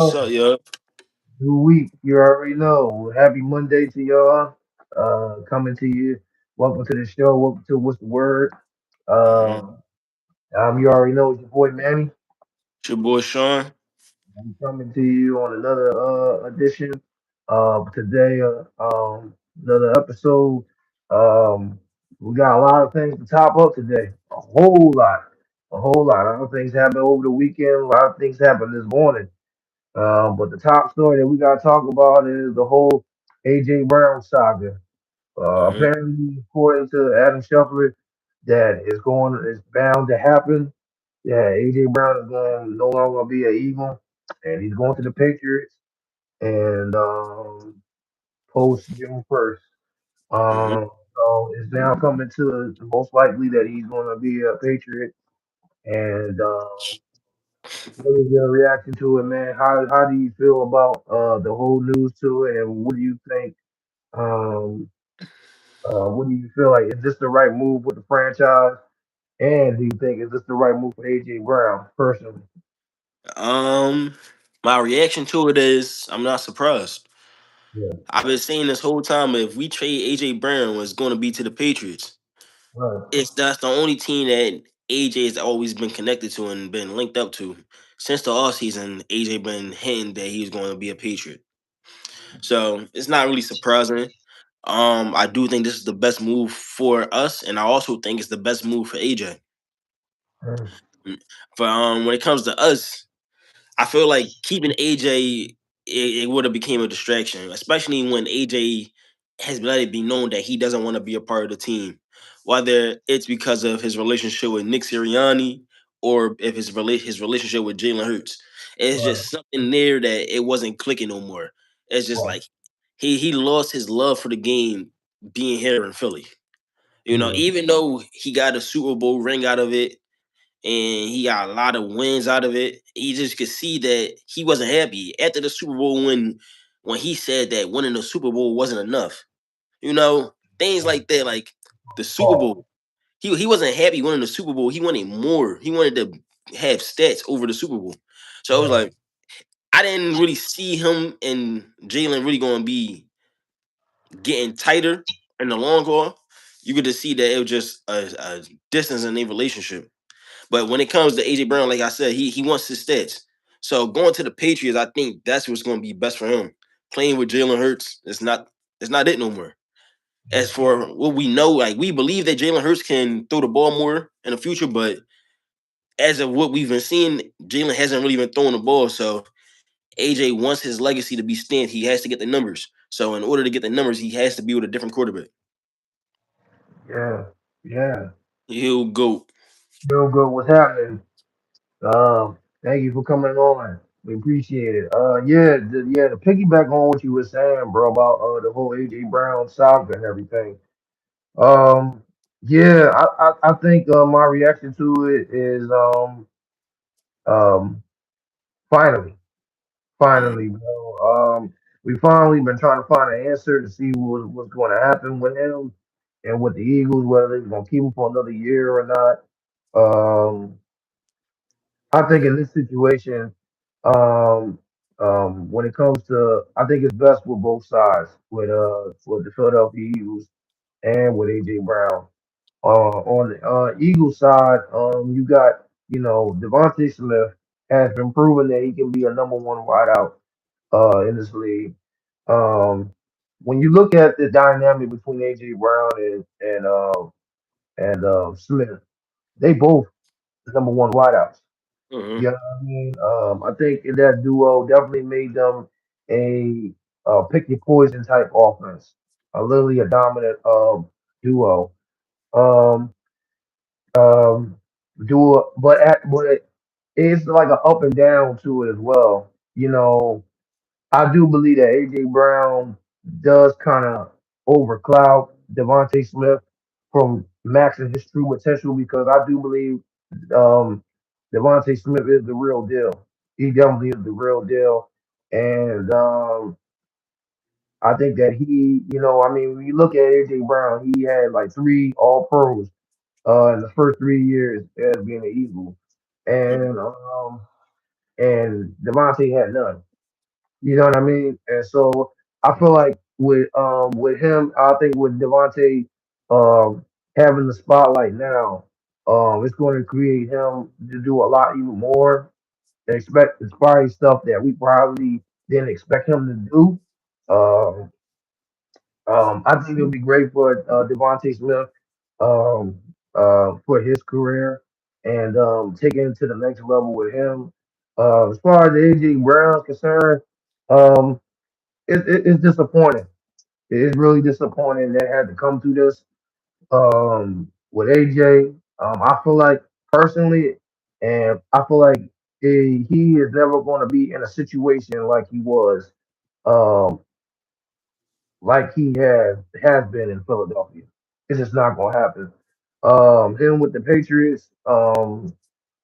What's up, yo? New week, you already know. Happy Monday to y'all. Coming to you. Welcome to the show. Welcome to What's the Word. Mm-hmm. Um, you already know it's your boy Manny. It's your boy Sean. I'm coming to you on another edition. Today, another episode. Um, we got a lot of things to top up today. A whole lot. A lot of things happened over the weekend. A lot of things happened this morning. But the top story that we got to talk about is the whole AJ Brown saga. Mm-hmm. Apparently, according to Adam Schefter, that is bound to happen. Yeah, AJ Brown is going no longer be an Eagle, and he's going to the Patriots and post June 1st. Mm-hmm. So it's now coming to the most likely that he's going to be a Patriot. And what is your reaction to it, man? How do you feel about the whole news to it, and what do you think? Um, what do you feel like? Is this the right move with the franchise? And do you think is this the right move for AJ Brown personally? Um, my reaction to it is I'm not surprised. Yeah, I've been saying this whole time if we trade AJ Brown was going to be to the Patriots. right. That's the only team that AJ has always been connected to and been linked up to since the offseason. AJ been hinting that he's going to be a Patriot, so it's not really surprising. I do think this is the best move for us, and I also think it's the best move for AJ. Mm, But when it comes to us, I feel like keeping AJ it would have became a distraction, especially when AJ has let it be known that he doesn't want to be a part of the team, whether it's because of his relationship with Nick Sirianni or if his relationship with Jalen Hurts. It's right, just something there that it wasn't clicking no more. It's just right. like he lost his love for the game being here in Philly. Yeah, Even though he got a Super Bowl ring out of it, and he got a lot of wins out of it. You just could see that he wasn't happy after the Super Bowl when he said that winning the Super Bowl wasn't enough. Things like that, like the Super Paul. Bowl. He wasn't happy winning the Super Bowl. He wanted more. He wanted to have stats over the Super Bowl. So it was Right. like I didn't really see him and Jalen really going to be getting tighter in the long haul. You could just see that it was just a distance in their relationship. But when it comes to AJ Brown, like I said, he wants his stats. So going to the Patriots, I think that's what's going to be best for him. Playing with Jalen Hurts, it's not it no more. As for what we know, like we believe that Jalen Hurts can throw the ball more in the future, but as of what we've been seeing, Jalen hasn't really been throwing the ball. So AJ wants his legacy to be stamped. He has to get the numbers. So in order to get the numbers, he has to be with a different quarterback. Yeah, yeah. He'll go. Doing good. What's happening? Thank you for coming on. We appreciate it. To piggyback on what you were saying, bro, about the whole AJ Brown saga and everything. Um, I think my reaction to it is um finally, Mhm. bro. We finally been trying to find an answer to see what's going to happen with him and with the Eagles, whether they're going to keep him for another year or not. Um, I think in this situation, um, when it comes to, I think it's best with both sides, with the Philadelphia Eagles and with AJ Brown. On the Eagles side, you got Devontae Smith has been proven that he can be a number one wideout in this league. Um, when you look at the dynamic between AJ Brown and Smith, they both number one wideouts. Mhm. You know what I mean? I think that duo definitely made them a pick your poison type offense, literally a dominant duo. Um, um, duo, but it's like an up and down to it as well. I do believe that AJ Brown does kind of overcloud Devontae Smith from maxing his true potential because I do believe um, Devontae Smith is the real deal. He definitely is the real deal, and I think that I mean, when you look at AJ Brown, he had like three All Pros in the first 3 years as being an Eagle, Mhm. and Devontae had none. You know what I mean? And so I feel like with him, I think with Devontae having the spotlight now, it's going to create him to do a lot even more. Expect inspiring stuff that we probably didn't expect him to do. Um, I think it'll be great for Devontae Smith for his career and taking it to the next level with him. As far as AJ Brown is concerned, um, it's disappointing. It is really disappointing that it had to come through this with AJ. I feel like personally, and I feel like he is never going to be in a situation like he was, um, like he has been in Philadelphia. It's just not going to happen. Him with the Patriots,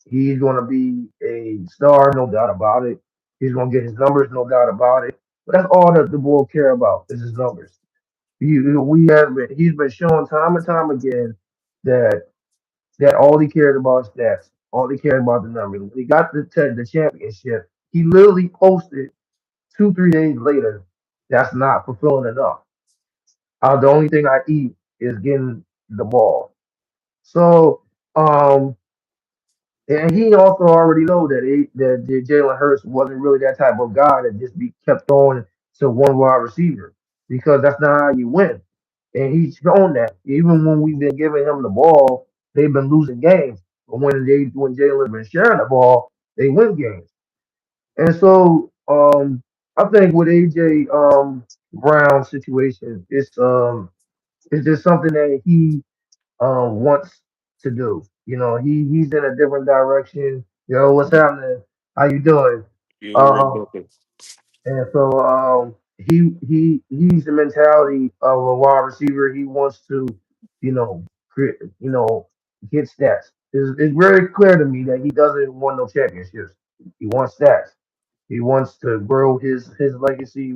he's going to be a star, no doubt about it. He's going to get his numbers, no doubt about it. But that's all that the boy care about is his numbers. He's been showing time and time again that all he cared about is stats. All he cared about the numbers. When he got the championship, he literally posted 2 3 days later. That's not fulfilling enough. The only thing I eat is getting the ball. So um, and he also already know that Jalen Hurts wasn't really that type of guy that just be kept throwing to one wide receiver because that's not how you win. And he's shown that even when we've been giving him the ball, they've been losing games. But when Jalen's been sharing the ball, they win games. And so I think with AJ Brown's situation, it's just something that he wants to do. You know, he's in a different direction. Yo, what's happening? How you doing? Yeah, right, Um, okay. and so he's the mentality of a wide receiver. He wants to, create, get stats. It's very clear to me that he doesn't want no championships. He wants stats. He wants to grow his legacy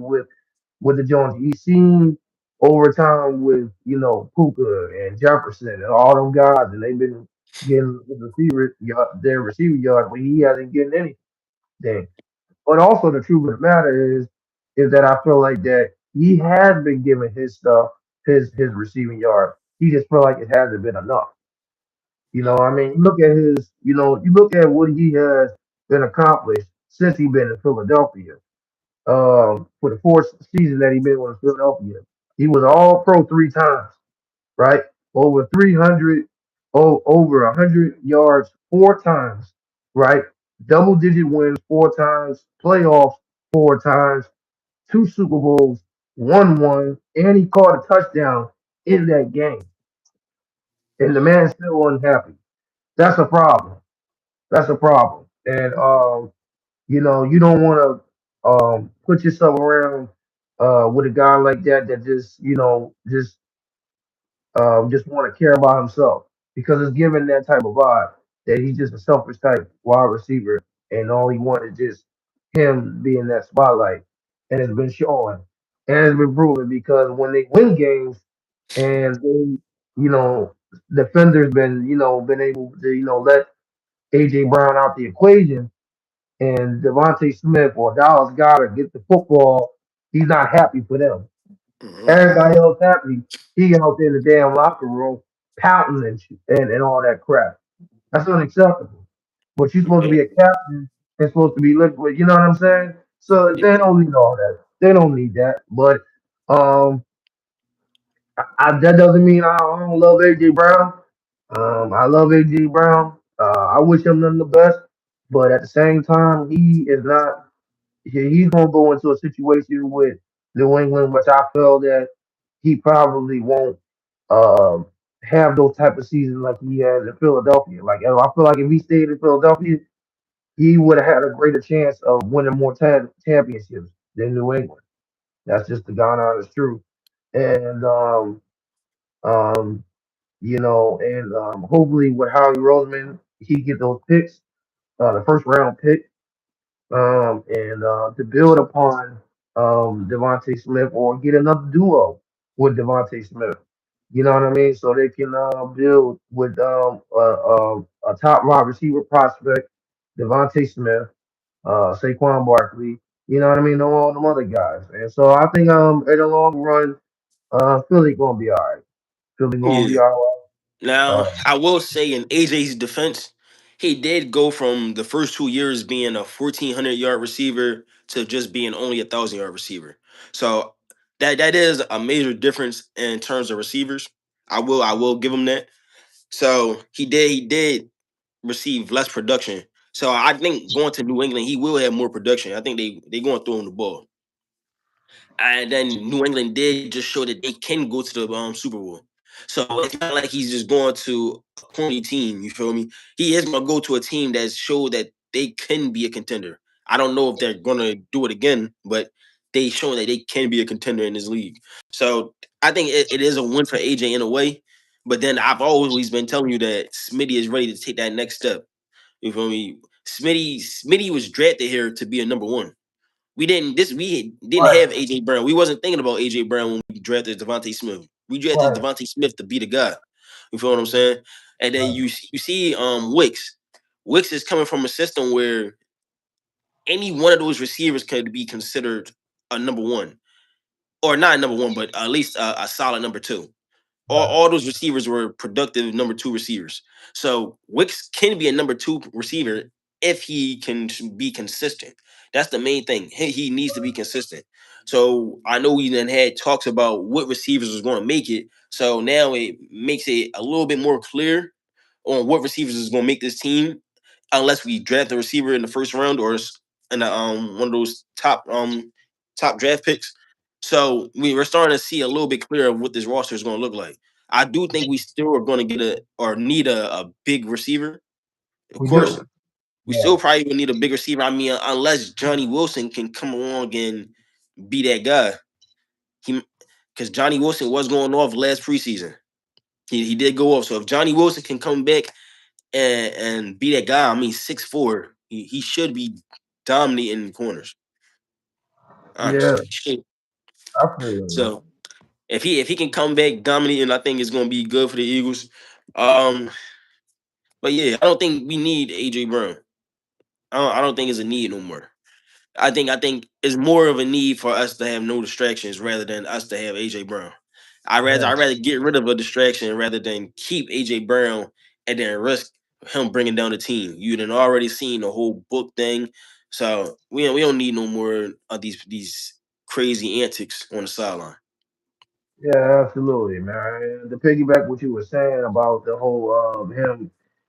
with the Jones. He's seen over time with Puka and Jefferson and all them guys, and they've been getting their receiver yards, but he hasn't getting anything. But also the truth of the matter is that I feel like that he has been giving his stuff his receiving yard. He just feel like it hasn't been enough. I mean, you look at what he has been accomplished since he been in Philadelphia. For the fourth season that he been with Philadelphia, he was All Pro 3 times, right? Over 300, over 100 yards 4 times, right? Double digit wins 4 times, playoffs 4 times, 2 Super Bowls, won one, and he caught a touchdown in that game. And the man's still unhappy. That's a problem. That's a problem. And you don't want to put yourself around with a guy like that that just want to care about himself because it's given that type of vibe that he's just a selfish type wide receiver and all he wants is just him being that spotlight. And it's been showing and it's been proven because when they win games and they, defenders been able to, let AJ Brown out the equation and Devontae Smith or Dallas Goddard get the football, he's not happy for them. Mhm. Everybody else happy. He out there in the damn locker room pouting and all that crap. That's unacceptable. But you're supposed to Yeah, be a captain and supposed to be liquid. You know what I'm saying? So yeah, they don't need all that. They don't need that. But um, that doesn't mean I don't love AJ Brown. I love AJ Brown. I wish him nothing the best. But at the same time, he is not. He's gonna go into a situation with New England, which I feel that he probably won't um, have those type of seasons like he has in Philadelphia. Like I feel like if he stayed in Philadelphia, he would have had a greater chance of winning more championships than New England. That's just the God honest truth. And um, and hopefully with Howie Roseman, he get those picks, the first round pick and to build upon Devontae Smith or get another duo with Devontae Smith. You know what I mean? So they can build with a top wide receiver prospect, Devontae Smith, Saquon Barkley. You know what I mean? No all them other guys. And so I think in the long run, Philly gonna be all right. Philly gonna Yeah. be all right. Now, I will say in AJ's defense, he did go from the first 2 years being a 1,400 yard receiver to just being only a 1,000 yard receiver. So that is a major difference in terms of receivers. I will give him that. So he did receive less production. So I think going to New England, he will have more production. I think they going to throw him the ball. And then New England did just show that they can go to the Super Bowl. So it's not like he's just going to a corny team. You feel me? He is going to go to a team that showed that they can be a contender. I don't know if they're going to do it again, but they show that they can be a contender in this league. So I think it is a win for AJ in a way. But then I've always been telling you that Smitty is ready to take that next step. You feel me? Smitty was drafted here to be a number one. We didn't Right, have AJ Brown. We wasn't thinking about AJ Brown when we drafted Devontae Smith. We drafted right, Devontae Smith to be the guy. You feel what I'm saying? And then right. you see Wicks. Wicks is coming from a system where any one of those receivers could be considered a number one, or not a number one, but at least a solid number two. Right. All those receivers were productive number two receivers. So Wicks can be a number two receiver if he can be consistent. That's the main thing. He needs to be consistent. So I know we then had talks about what receivers was going to make it. So now it makes it a little bit more clear on what receivers is going to make this team, unless we draft a receiver in the first round or in one of those top draft picks. So we're starting to see a little bit clearer of what this roster is going to look like. I do think we still are going to get a or need a big receiver. Of We course, do. we Yeah. still probably will need a big receiver. I mean, unless Johnny Wilson can come along and be that guy. He Because Johnny Wilson was going off last preseason. He did go off. So if Johnny Wilson can come back and be that guy, I mean 6'4", he should be dominating the corners. Yeah. Honestly, he should. I feel you, man. So if he can come back dominating, I think it's gonna be good for the Eagles. Um, but yeah, I don't think we need AJ Brown. I don't think it's a need no more. I think it's more of a need for us to have no distractions rather than us to have AJ Brown. I rather Yes. get rid of a distraction rather than keep AJ Brown and then risk him bringing down the team. You done already seen the whole book thing, so we don't need no more of these crazy antics on the sideline. Yeah, absolutely, man. And to piggyback what you were saying about the whole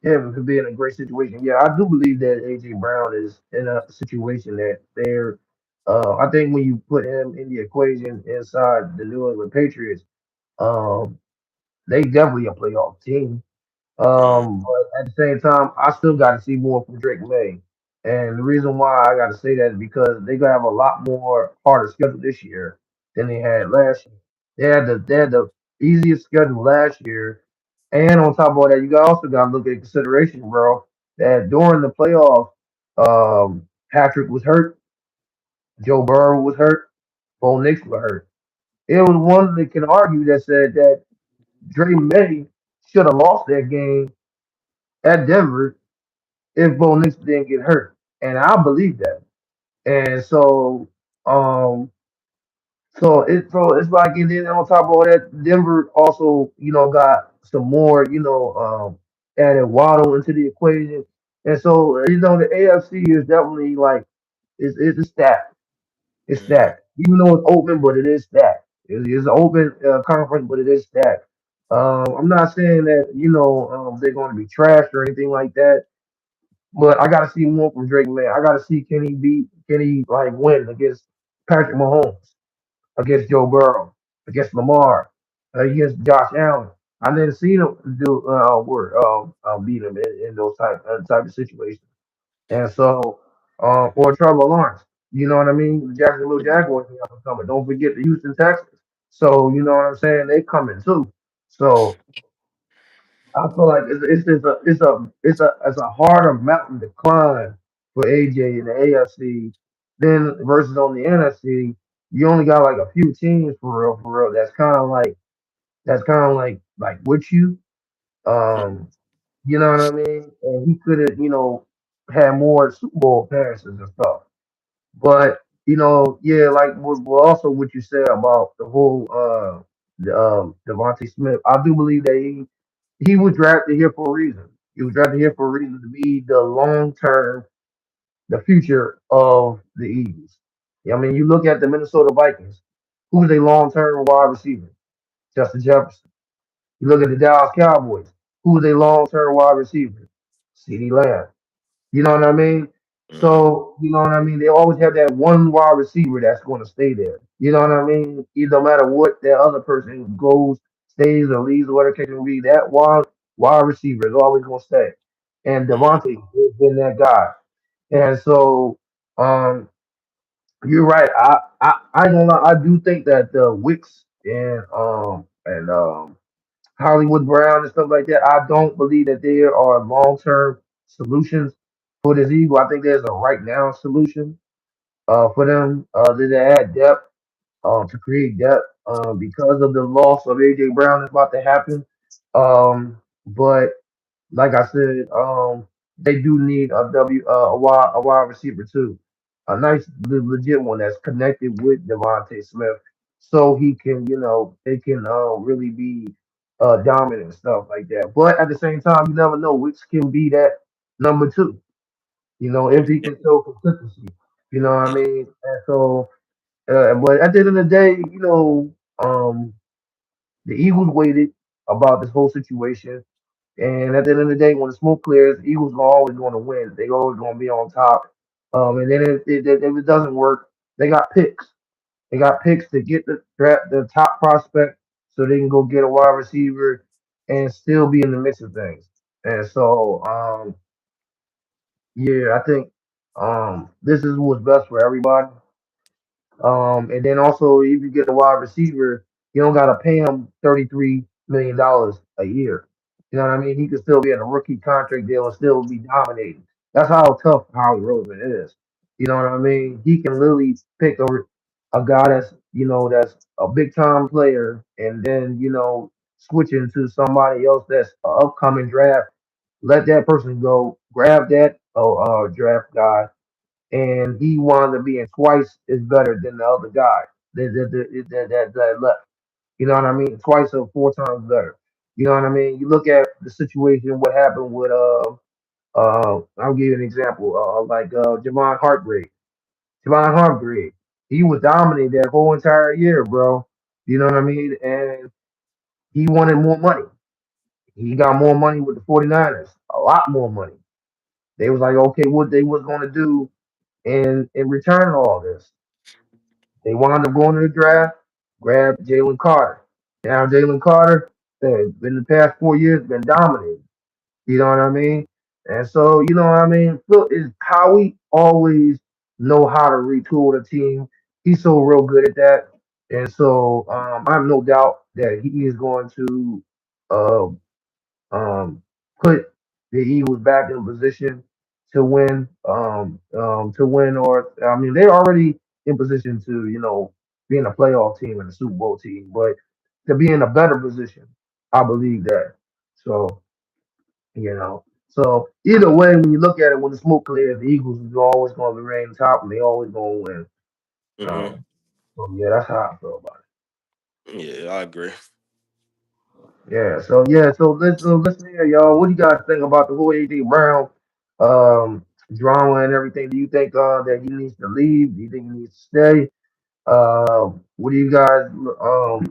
him being in a great situation. Yeah, I do believe that AJ Brown is in a situation that they're I think when you put him in the equation inside the New England Patriots, um, they definitely a playoff team. Mhm. But at the same time, I still got to see more from Drake May. And the reason why I got to say that is because they're gonna have a lot more harder schedule this year than they had last year. They had the easiest schedule last year, and on top of all that, you also got to look at consideration, bro, that during the playoff, Patrick was hurt, Joe Burrow was hurt, Bo Nix was hurt. It was one that can argue that said that Drake May should have lost that game at Denver if Bo Nix didn't get hurt, and I believe that. And um, so it's like, and then on top of all that, Denver also got some more added Waddle into the equation, and so the AFC is definitely like it's stacked. It's Mhm. stacked, even though it's open, but it is stacked. It's an open conference, but it is stacked. I'm not saying that they're going to be trashed or anything like that. But I gotta see more from Drake, man. I gotta see Kenny like win against Patrick Mahomes, against Joe Burrow, against Lamar, against Josh Allen. I never seen him do beat him in those type of situations. And so or Trevor Lawrence. You know what I mean? The Jacksonville Jaguars are coming. Don't forget the Houston Texans. So you know what I'm saying? They coming too. So I feel like it's a harder mountain to climb for AJ in the AFC than versus on the NFC. You only got like a few teams for real. That's kind of like with you. Mhm. Um, you know what I mean? And he could have had more Super Bowl appearances and stuff. But yeah, like also what you said about the whole Devontae Smith. I do believe that he was drafted here for a reason. He was drafted here for a reason to be the long term, the future of the Eagles. Yeah, I mean, you look at the Minnesota Vikings. Who's a long term wide receiver? Justin Jefferson. You look at the Dallas Cowboys. Who's a long term wide receiver? CeeDee Lamb. You know what I mean? Hmm. So, you know what I mean? They always have that one wide receiver that's going to stay there. You know what I mean? No matter what that other person goes, stays, or leaves, or whatever it can be, that wide receiver is always going to stay. And Hmm. Devontae has been that guy. And so, um, you're right. I don't know. I do think that the Wicks and Hollywood Brown and stuff like that. I don't believe that there are long term solutions for this Eagle. I think there's a right now solution for them to add depth, to create depth because of the loss of AJ Brown that's about to happen. But like I said, they do need a wide receiver too, a nice legit one that's connected with Devontae Smith, so he can they can really be dominant and stuff like that. But at the same time, you never know which can be that number two. If he can show consistency. You know what I mean? And so, but at the end of the day, the Eagles waited about this whole situation. And at the end of the day, when the smoke clears, Eagles are always going to win. They always going to be on top. And then if it doesn't work, they got picks. They got picks to get the top prospect, so they can go get a wide receiver and still be in the mix of things. And so, yeah, I think this is what's best for everybody. And then also, if you get a wide receiver, you don't got to pay him $33 million a year. You know what I mean? He could still be in a rookie contract deal and still be dominating. That's how tough Howie Roseman is. You know what I mean? He can literally pick a guy that's a big time player, and then switch into somebody else that's an upcoming draft. Let that person go, grab that draft guy, and he wound up being twice as better than the other guy that left. You know what I mean? Twice or four times better. You know what I mean? You look at the situation, what happened with I'll give you an example, like Javon Hargrave. Javon Hargrave, he was dominating that whole entire year, bro. You know what I mean? And he wanted more money. He got more money with the 49ers, a lot more money. They was like, okay, what they was gonna do in return to all this. They wound up going to the draft, grabbed Jalen Carter. Now Jalen Carter, in the past 4 years, been dominating. You know what I mean? And so, you know what I mean? Phil is how we always know how to retool the team. He's so real good at that. And so I have no doubt that he is going to uh, um, put the Eagles back in position to win. Or I mean, they're already in position to being a playoff team and a Super Bowl team, but to be in a better position, I believe that. So so either way, when you look at it, when the smoke clears, the Eagles is always going to remain top, and they always going to win. Hmm. Um, so yeah, that's how I feel about it. Yeah, I agree. So listen here, y'all. What do you guys think about the whole AJ Brown drama and everything? Do you think that he needs to leave? Do you think he needs to stay? What do you guys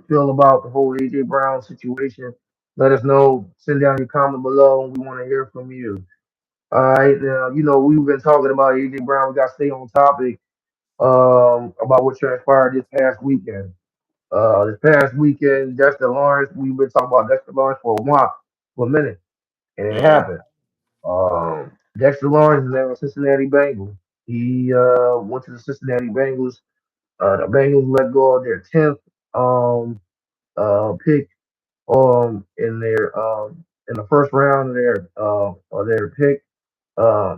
feel about the whole AJ Brown situation? Let us know. Send down your comment below, and we want to hear from you. All right, now we've been talking about AJ Brown. We got to stay on topic about what transpired this past weekend. Dexter Lawrence, we've been talking about Dexter Lawrence for a while, for a minute, and it Hmm. happened. Dexter Lawrence is now a Cincinnati Bengal. He went to the Cincinnati Bengals. The Bengals let go of their 10th pick in the first round of their pick.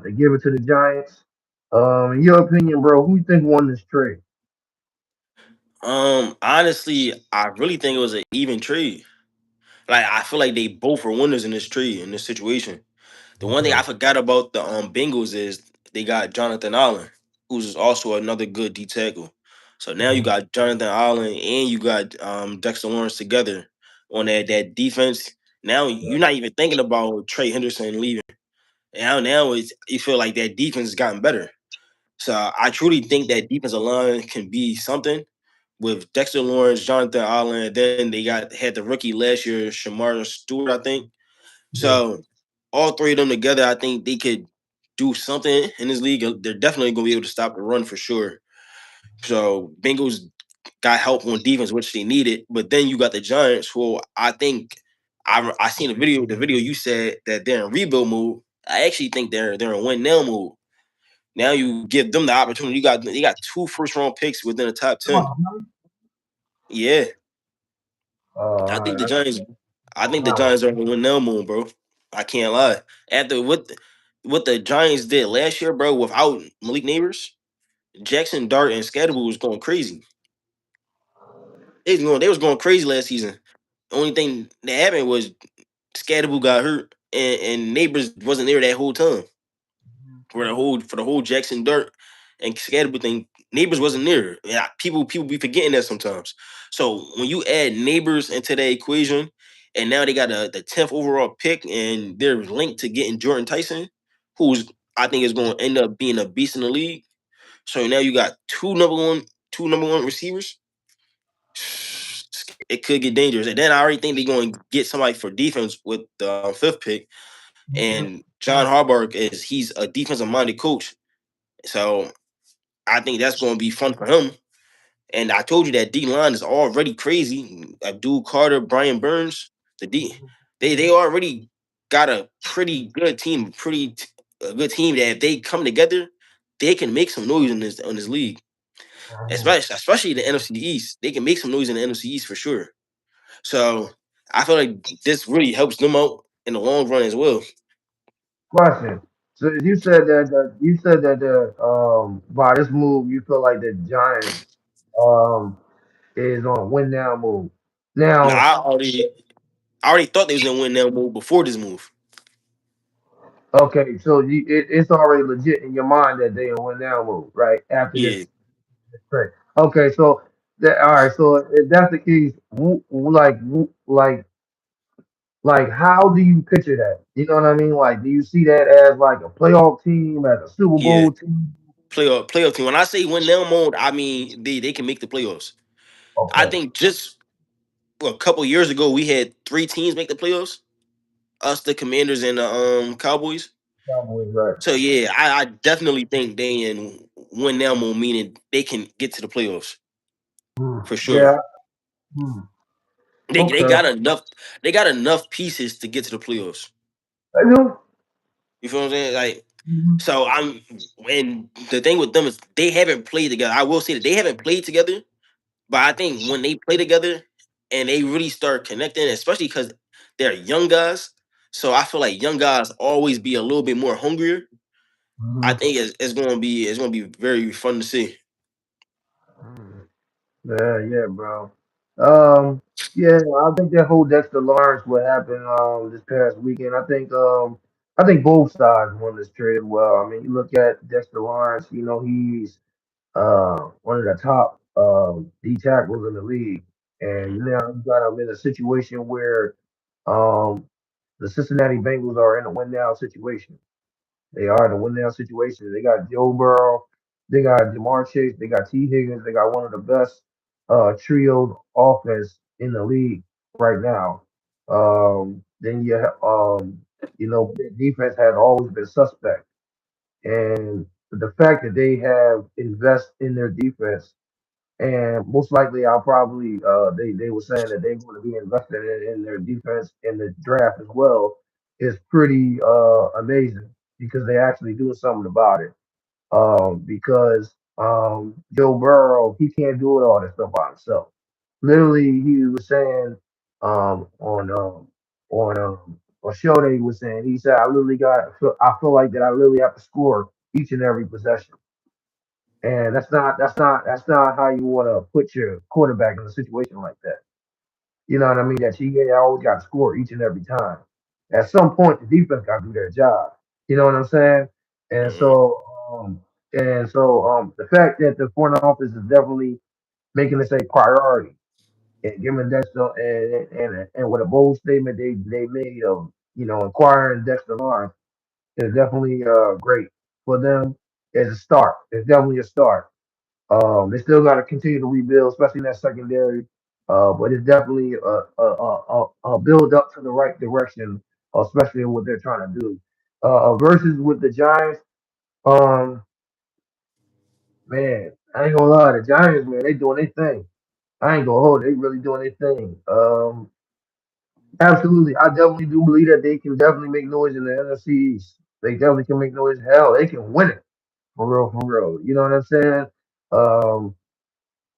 They give it to the Giants. In your opinion, bro, who you think won this trade? Honestly, I really think it was an even trade. Like I feel like they both were winners in this trade in this situation. The one thing I Okay. forgot about the Bengals is they got Jonathan Allen, who's also another good D tackle. So now you Mhm. got Jonathan Allen and you got Dexter Lawrence together on that defense. Now you're not even thinking about Trey Henderson leaving. Now it's you feel like that defense has gotten better. So I truly think that defensive line can be something with Dexter Lawrence, Jonathan Allen, and then they had the rookie last year, Shamar Stewart, I think. Yeah. So all three of them together, I think they could do something in this league. They're definitely going to be able to stop the run for sure. So Bengals got help on defense, which they needed. But then you got the Giants, who I think I seen the video you said that they're in rebuild mode. I actually think they're in win now mode. Now you give them the opportunity. They got two first round picks within the top 10. Oh, Yeah, I all think the right. Giants. I think the Now, Giants are in win now mode, bro. I can't lie. After what the Giants did last year, bro, without Malik Neighbors, Jackson Dart and Scatterbull was going crazy. They was going crazy last season. Only thing that happened was Scatterbull got hurt and Neighbors wasn't there that whole time. For the whole Jackson Dart and Scatterbull thing, Neighbors wasn't there. Yeah, people be forgetting that sometimes. So when you add Neighbors into that equation, and now they got the 10th overall pick, and they're linked to getting Jordan Tyson, who's I think is going to end up being a beast in the league. So now you got two number one receivers. It could get dangerous. And then I already think they're going to get somebody for defense with the fifth pick. And John Harbaugh he's a defensive minded coach. So I think that's going to be fun for him. And I told you that D line is already crazy. Abdul Carter, Brian Burns, the D, they already got a pretty good team, a good team that if they come together, they can make some noise in this league. Especially the NFC East, they can make some noise in the NFC East for sure. So I feel like this really helps them out in the long run as well. question. So you said that the by this move you feel like the Giants um is on win now move. Now Now, I already thought they was gonna win that move before this move. okay, so it's already legit in your mind that they on win now move, right? After Yeah, this trade. Okay, so that all right. So if that's the case, like how do you picture that? You know what I mean? Like, do you see that as like a playoff team, as a Super yeah. Bowl team? Playoff team. When I say win now mode, I mean they can make the playoffs. I Okay, think just a couple years ago we had three teams make the playoffs. Us, the Commanders, and the Cowboys. Cowboys, right? So yeah, I definitely think they in win now mode, meaning they can get to the playoffs Hmm. for sure. Yeah. Hmm. They Okay. got enough. They got enough pieces to get to the playoffs. I know. You feel what I'm saying? Like, Mhm. so and the thing with them is they haven't played together. I will say that they haven't played together, but I think when they play together and they really start connecting, especially because they're young guys, so I feel like young guys always be a little bit more hungrier. I Mhm. think it's gonna be very fun to see. Mhm. Yeah, yeah, bro. Yeah, I think that whole Dexter Lawrence what happened this past weekend. I think both sides won this trade as well. I mean, you look at Dexter Lawrence. You know, he's one of the top D tackles in the league, and Mhm. now you got him in a situation where um the Cincinnati Bengals are in a win now situation. They are in a win now situation. They got Joe Burrow, they got Jamar Chase, they got T. Higgins, they got one of the best trioed offense in the league right now. Then you know, their defense has always been suspect, and the fact that they have invest in their defense, and most likely, I'll probably they were saying that they're going to be invested in their defense in the draft as well, is pretty amazing because they're actually doing something about it. Because Joe Burrow, he can't do it all this stuff by himself. Literally, he was saying um, on um, on show that he was saying, he said, I feel like that I literally have to score each and every possession. And that's not how you want to put your quarterback in a situation like that. You know what I mean? That you always got to score each and every time. At some point, the defense got to do their job. You know what I'm saying? And Mhm. so, And so the fact that the front office is definitely making this a priority and giving Dexter and with a bold statement they made of acquiring Dexter Lawrence is definitely great for them as a start. It's definitely a start. They still got to continue to rebuild, especially in that secondary. But it's definitely a build up to the right direction, especially in what they're trying to do. Versus with the Giants, um, man, I ain't gonna lie, the Giants, man, they doing their thing. I ain't gonna hold, it, they really doing their thing. Absolutely, I definitely do believe that they can definitely make noise in the NFC East. They definitely can make noise. Hell, they can win it for real, for real. You know what I'm saying? Um,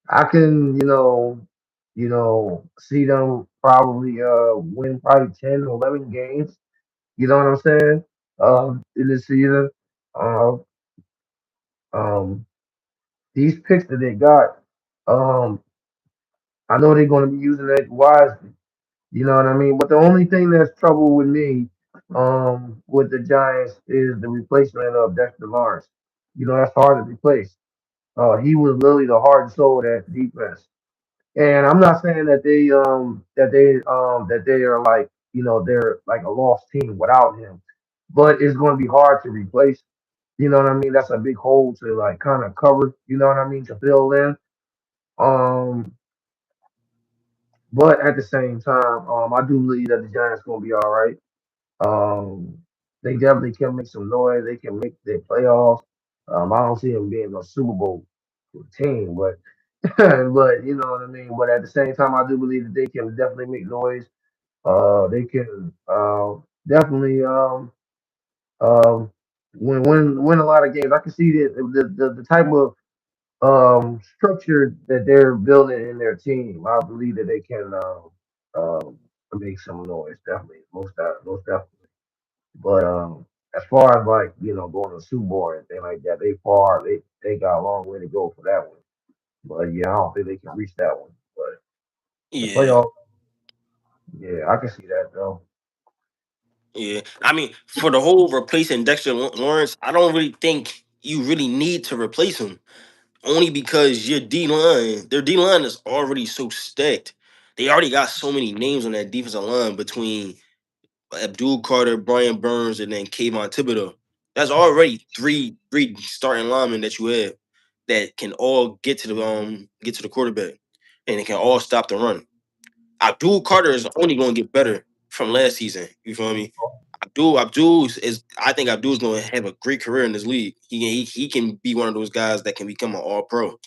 I can, see them probably win probably 10 or 11 games. You know what I'm saying? In this season. Uh, um, these picks that they got, um, I know they're going to be using it wisely. You know what I mean? But the only thing that's trouble with me, with the Giants is the replacement of Dexter Lawrence. You know, that's hard to replace. He was literally the heart and soul of that defense. And I'm not saying that they are like they're like a lost team without him, but it's going to be hard to replace. You know what I mean? That's a big hole to like kind of cover. You know what I mean, to fill in. Um, but at the same time, I do believe that the Giants going to be all right. Um, they definitely can make some noise. They can make their playoffs. I don't see them being a Super Bowl team, but but you know what I mean. But at the same time, I do believe that they can definitely make noise. They can definitely win a lot of games. I can see that the type of structure that they're building in their team. I believe that they can make some noise. Definitely, most definitely. But as far as like going to Super Bowl and thing like that, they got a long way to go for that one. But yeah, I don't think they can reach that one. But the Yeah, playoff, yeah, I can see that though. yeah. I mean, for the whole replacing Dexter Lawrence, I don't really think you really need to replace him. Only because your D line, their D line is already so stacked. They already got so many names on that defensive line between Abdul Carter, Brian Burns, and then Kayvon Thibodeau. That's already three starting linemen that you have that can all get to the quarterback and they can all stop the run. Abdul Carter is only going to get better from last season. You feel me? Abdul is. I think Abdul's going to have a great career in this league. He can be one of those guys that can become an All Pro.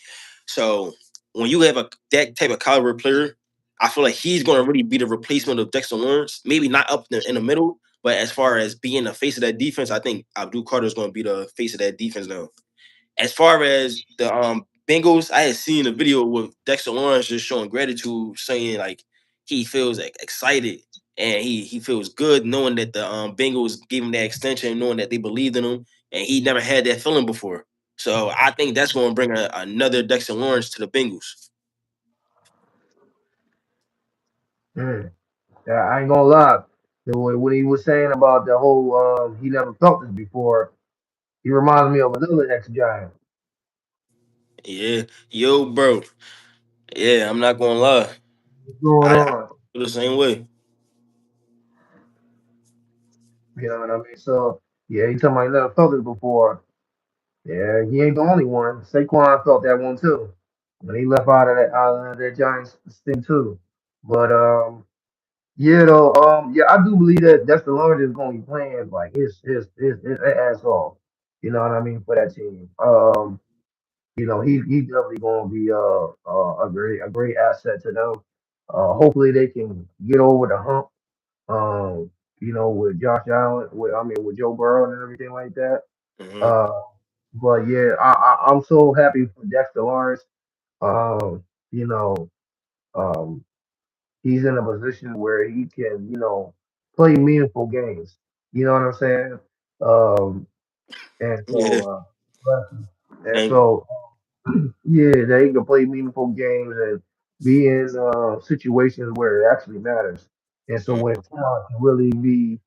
So when you have that type of caliber player, I feel like he's going to really be the replacement of Dexter Lawrence. Maybe not up in the middle, but as far as being the face of that defense, I think Abdul Carter is going to be the face of that defense now. As far as the Bengals, I had seen a video with Dexter Lawrence just showing gratitude, saying like he feels like excited and he feels good knowing that the Bengals gave him that extension, knowing that they believed in him, and he never had that feeling before. So I think that's going to bring another Dexter Lawrence to the Bengals. Mm. Yeah, I ain't gonna lie. When he was saying about the whole he never felt this before, he reminds me of another ex Giant. Yeah, yo, bro. Yeah, I'm not gonna lie. What's going I on? feel the same way. You know what I mean? So yeah, he talking about he never felt this before. Yeah, he ain't the only one. Saquon felt that one too when he left out of that Giants thing too. But yeah, though, yeah, I do believe that Dexter Lawrence is going to be playing like his ass off. You know what I mean for that team. He's definitely going to be a great asset to them. Hopefully they can get over the hump. With Josh Allen, with Joe Burrow and everything like that. Hmm. Uh, but yeah, I'm so happy for Dexter Lawrence. Um, you know, um, he's in a position where he can, play meaningful games. You know what I'm saying? Um, and Yeah, so, and thank so, yeah, that he can play meaningful games and be in situations where it actually matters. And so you. when talent can really be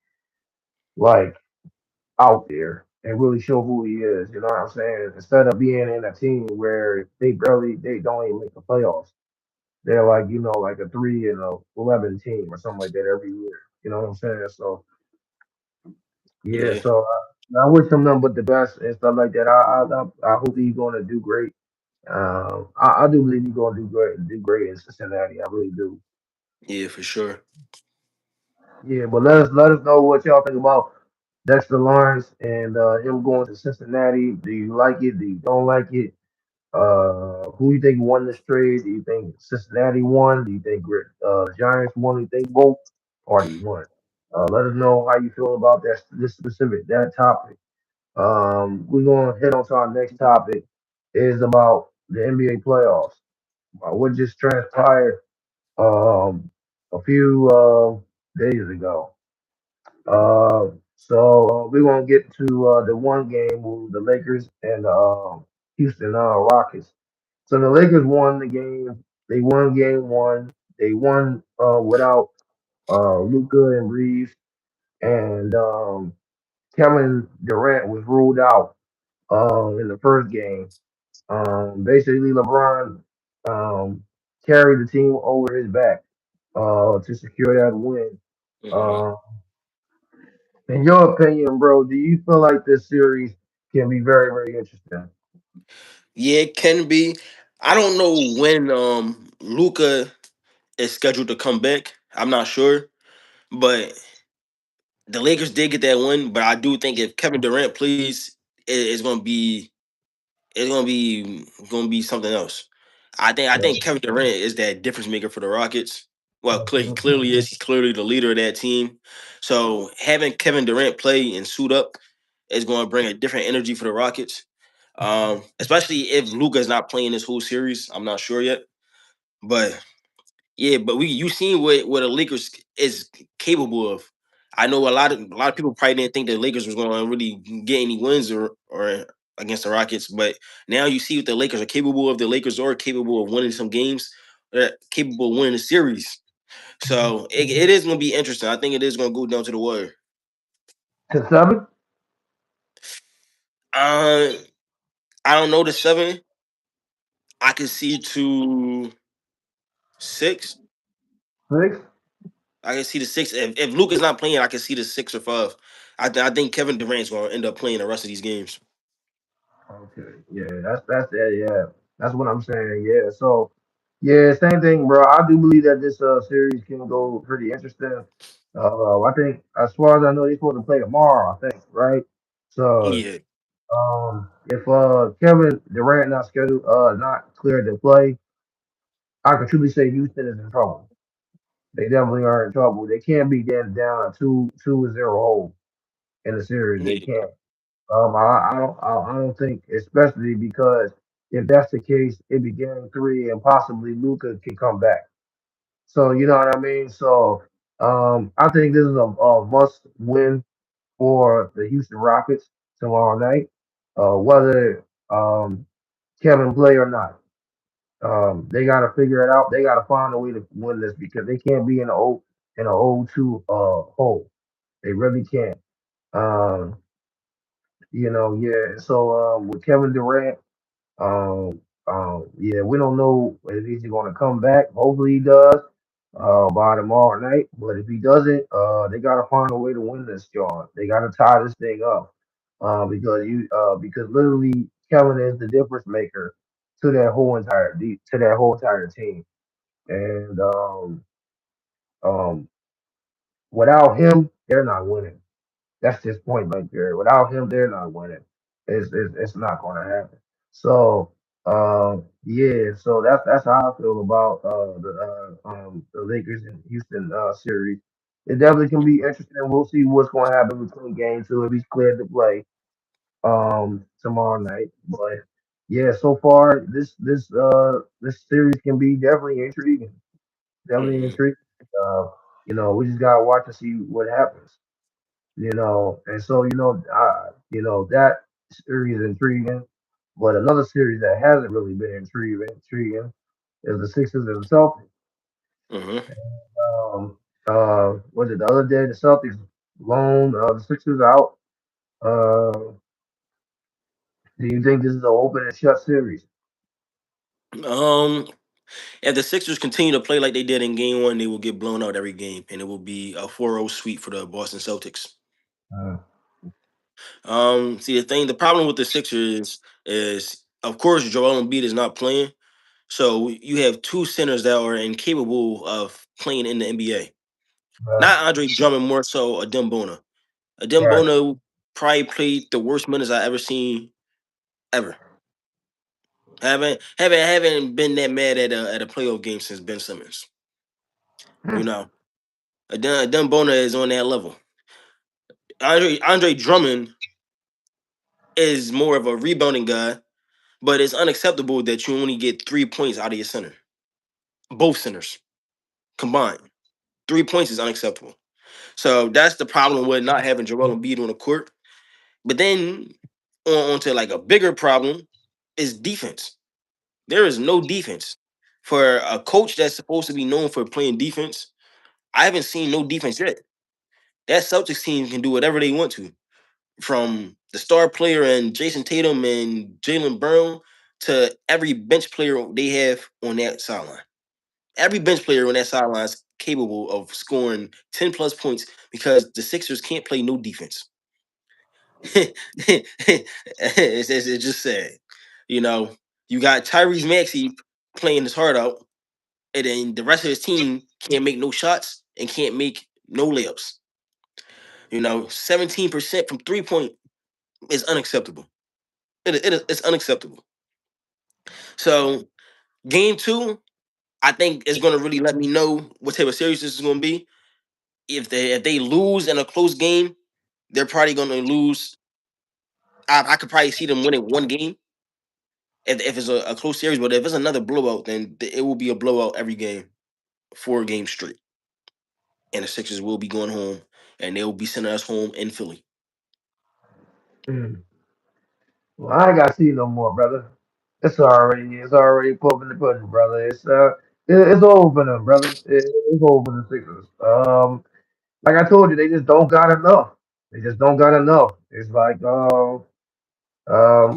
like out there, and really show who he is. You know what I'm saying? Instead of being in a team where they don't even make the playoffs. They're like, like a 3-11 team or something like that every year. You know what I'm saying? So yeah, Yeah, so I wish him nothing but the best and stuff like that. I hope he's going to do great. I do believe he's going to do great in Cincinnati. I really do. yeah, for sure. Yeah, but let us know what y'all think about Dexter Lawrence and him going to Cincinnati. Do you like it? Do you don't like it? Who you think won this trade? Do you think Cincinnati won? Do you think Giants won? Do you think both parties won? Let us know how you feel about that topic. We're gonna head on to our next topic. Is about the NBA playoffs. What just transpired a few days ago. So we're gonna get to the one game with the Lakers and Houston Rockets. So the Lakers won the game. They won game one. They won without Luca and Reeves, and Kevin Durant was ruled out in the first game. Basically, LeBron um, carried the team over his back to secure that win. Hmm. Uh, in your opinion, bro, do you feel like this series can be very, very interesting? Yeah, it can be. I don't know when Luca is scheduled to come back. I'm not sure, but the Lakers did get that win. But I do think if Kevin Durant plays, it's gonna be something else. I think Kevin Durant is that difference maker for the Rockets. Well, he clearly is. He's clearly the leader of that team. So having Kevin Durant play and suit up is going to bring a different energy for the Rockets. Especially if Luca is not playing this whole series. I'm not sure yet, but yeah, but you seen what the Lakers is capable of. I know a lot of people probably didn't think the Lakers was going to really get any wins or against the Rockets, but now you see what the Lakers are capable of. The Lakers are capable of winning some games. They're capable of winning the series. So it is going to be interesting. I think it is going to go down to the wire. To seven, Uh, I don't know the seven. I can see to six. six. I can see the six. If Luke is not playing, I can see the 6 or 5. I think Kevin Durant's going to end up playing the rest of these games. Okay, yeah, that's that. Yeah, that's what I'm saying. Yeah, so yeah, same thing, bro. I do believe that this series can go pretty interesting. I think as far as I know, they're supposed to play tomorrow. I think, right? So Yeah, if Kevin Durant not cleared to play, I can truly say Houston is in trouble. They definitely are in trouble. They can't be down a 2-0 hole in the series. They yeah, can't. I don't think, especially because if that's the case, it'd be game three and possibly Luca can come back. So you know what I mean. So I think this is a must win for the Houston Rockets tomorrow night, whether Kevin play or not. They got to figure it out. They got to find a way to win this because they can't be in a 0-2 hole. They really can't. Um, yeah. So with Kevin Durant, yeah, we don't know if he's going to come back. Hopefully he does by tomorrow night. But if he doesn't, they got to find a way to win this, John. They got to tie this thing up because literally Kevin is the difference maker to that whole entire team. And um, without him, they're not winning. That's just point blank period. Without him, they're not winning. It's not going to happen. So yeah, so that's how I feel about the Lakers and Houston series. It definitely can be interesting. We'll see what's going to happen between game two if he's cleared to play tomorrow night. But yeah, so far this series can be definitely intriguing. Definitely hmm intriguing. Uh, we just gotta watch and see what happens. And so that series is intriguing. But another series that hasn't really been intriguing is the Sixers and the Celtics. hmm Was it the other day the Celtics loaned the Sixers out? Do you think this is an open and shut series? Um, if the Sixers continue to play like they did in Game One, they will get blown out every game, and it will be a 4-0 sweep for the Boston Celtics. Uh, See the problem with the Sixers is of course Joel Embiid is not playing, so you have two centers that are incapable of playing in the NBA. uh, Not Andre Drummond, more so Adem Bona. Adem right. Bona probably played the worst minutes I ever seen ever. Haven't been that mad at a playoff game since Ben Simmons. You Hmm. know, Adem Bona is on that level. Andre Drummond is more of a rebounding guy, but it's unacceptable that you only get 3 points out of your center. Both centers combined, 3 points is unacceptable. So that's the problem with not having Joel Embiid on the court. But then onto like a bigger problem is defense. There is no defense for a coach that's supposed to be known for playing defense. I haven't seen no defense yet. That Celtics team can do whatever they want to, from the star player and Jason Tatum and Jalen Brown to every bench player they have on that sideline. Every bench player on that sideline is capable of scoring 10 plus points because the Sixers can't play no defense. It's just sad. You know, you got Tyrese Maxey playing his heart out, and then the rest of his team can't make no shots and can't make no layups. 17% from 3 point is unacceptable. It's unacceptable. So game two, I think is going to really let me know what type of series this is going to be. If they lose in a close game, they're probably going to lose. I could probably see them winning one game if it's a close series. But if it's another blowout, then it will be a blowout every game, 4 games straight, and the Sixers will be going home, and they will be sending us home in Philly. Hmm. Well, I ain't got to see no more, brother. It's already put in the pudding, brother. It's over for them, brother. It's over for the Sixers. Like I told you, they just don't got enough. They just don't got enough. It's like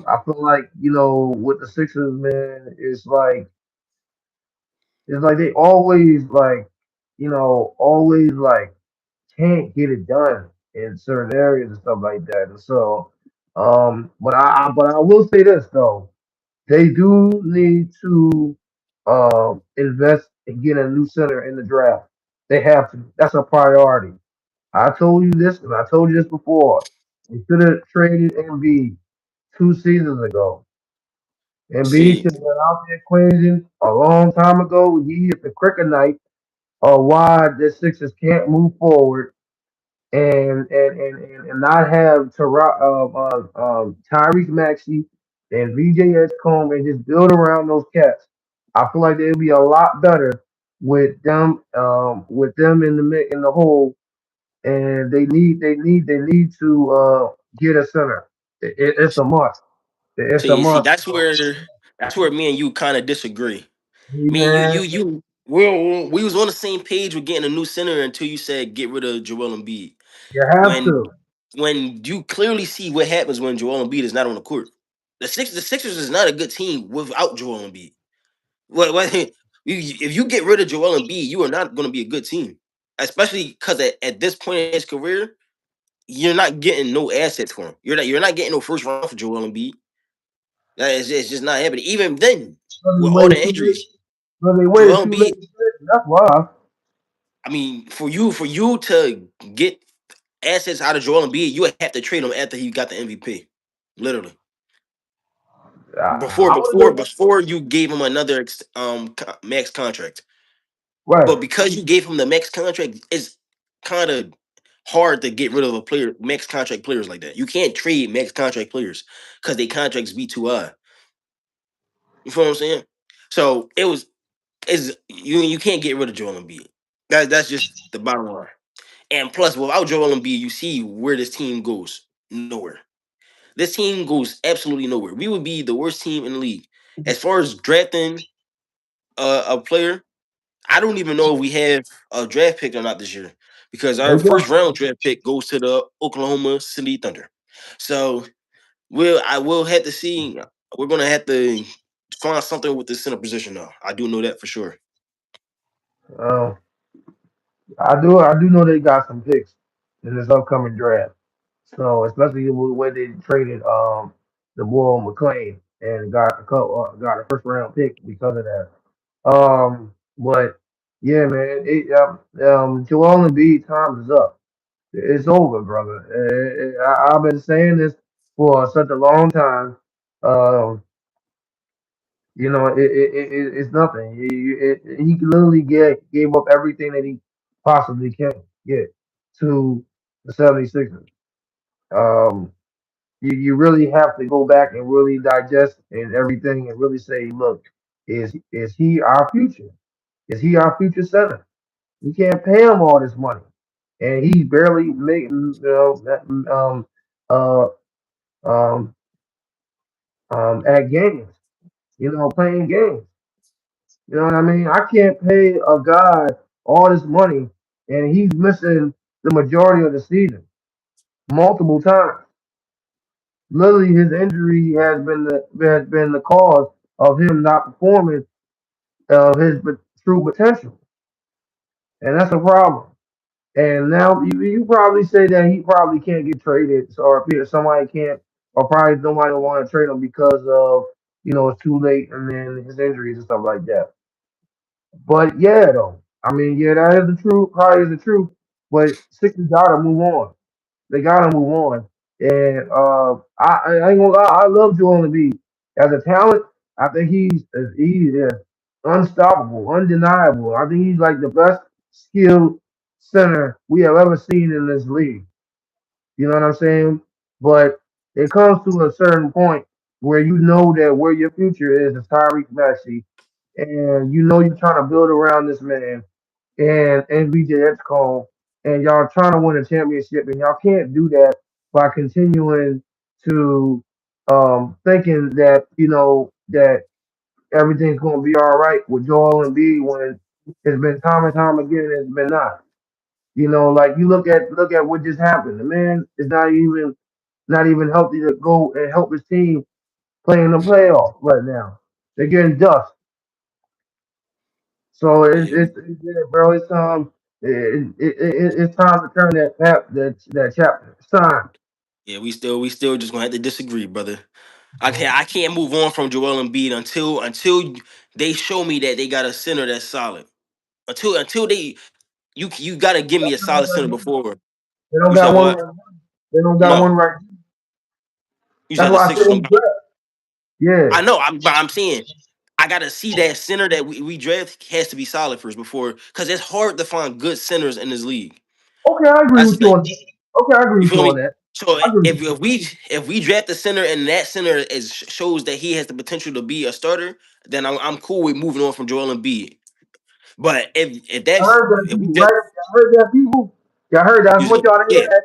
I feel like with the Sixers, man, it's like they always always like can't get it done in certain areas and stuff like that. And so, but I will say this though, they do need to invest in getting a new center in the draft. They have to. That's a priority. I told you this, and I told you this before. They should have traded Embiid 2 seasons ago. Embiid See, should have been out the equation a long time ago. He is the kryptonite of why the Sixers can't move forward and not have Tyrese Maxey and VJ Edgecombe and just build around those cats. I feel like they'll be a lot better with them in the hole, and they need to get a center. It's a must. It's a see, must. that's where me and you kind of disagree. Hey, Me and man, we was on the same page with getting a new center until you said get rid of Joel Embiid. you have When to. when you clearly see what happens when Joel Embiid is not on the court. The Sixers is not a good team without Joel Embiid. What if you get rid of Joel Embiid, you are not going to be a good team. Especially because at this point in his career, you're not getting no assets for him. You're not getting no first round for Joel Embiid. That is it's just not happening. Even then, But they with all waited the too late. injuries, But they waited Joel too late. Embiid. To quit. That's why. I mean, for you to get assets out of Joel Embiid, you would have to trade him after he got the MVP. Literally, before I would before have been before you gave him another max contract. right. But because you gave him the max contract, it's kind of hard to get rid of a player, max contract players like that. You can't trade max contract players because they contracts be too high. You feel what I'm saying? So you can't get rid of Joel Embiid. That's just the bottom line. And plus, without Joel Embiid, you see where this team goes. Nowhere. This team goes absolutely nowhere. We would be the worst team in the league. As far as drafting a player, I don't even know if we have a draft pick or not this year because They our don't. first round draft pick goes to the Oklahoma City Thunder. So I will have to see. We're gonna have to find something with the center position though. I do know that for sure. Um, I do know they got some picks in this upcoming draft. So especially with the way they traded the boy McClain and got a first round pick because of that. But yeah, man, Joel Embiid time is up. It's over, brother. I've been saying this for such a long time. Um, it's nothing. He literally gave up everything that he possibly can get to the 76ers. Um, you really have to go back and really digest and everything and really say, look, is he our future? Is he our future center? We can't pay him all this money, and he's barely making uh um at games, playing games. You know what I mean? I can't pay a guy all this money, and he's missing the majority of the season multiple times. Literally, his injury has been the cause of him not performing his true potential, and that's a problem. And now you probably say that he probably can't get traded, or if somebody can't, or probably nobody will want to trade him because of it's too late, and then his injuries and stuff like that. But yeah, though, I mean, yeah, that is the truth. Probably is the truth. But Sixers gotta move on. They gotta move on. And I ain't gonna lie, I love Joel Embiid as a talent. I think he is unstoppable, undeniable. I think he's like the best skilled center we have ever seen in this league. You know what I'm saying? But it comes to a certain point where you know that where your future is Tyrese Maxey, and you know you're trying to build around this man and BJ Edgecombe, and y'all trying to win a championship, and y'all can't do that by continuing to thinking that that everything's going to be all right with Joel Embiid when it's been time and time again it's been not. Like you look at what just happened. The man is not even healthy to go and help his team play in the playoffs right now. They're getting dust. So Yeah, yeah, bro. It's time to turn that chapter. It's time. yeah. We still just gonna have to disagree, brother. I can't move on from Joel Embiid until they show me that they got a center that's solid. Until they you gotta give me a solid center before. They don't You said got one. what? Right. They don't got one No, right. you That's said the why I said Sixers they don't. draft. Yeah. I know, but I'm saying I gotta see that center that we draft has to be solid first before, because it's hard to find good centers in this league. Okay, I agree That's the with you thing. on that. Okay, I agree You with feel you on me? that. So I agree with you. if we draft the center and that center shows that he has the potential to be a starter, then I'm cool with moving on from Joel Embiid. But if I that's heard that if we people, just right? Y'all heard that people. Y'all heard that. I you want said y'all to hear yeah. that.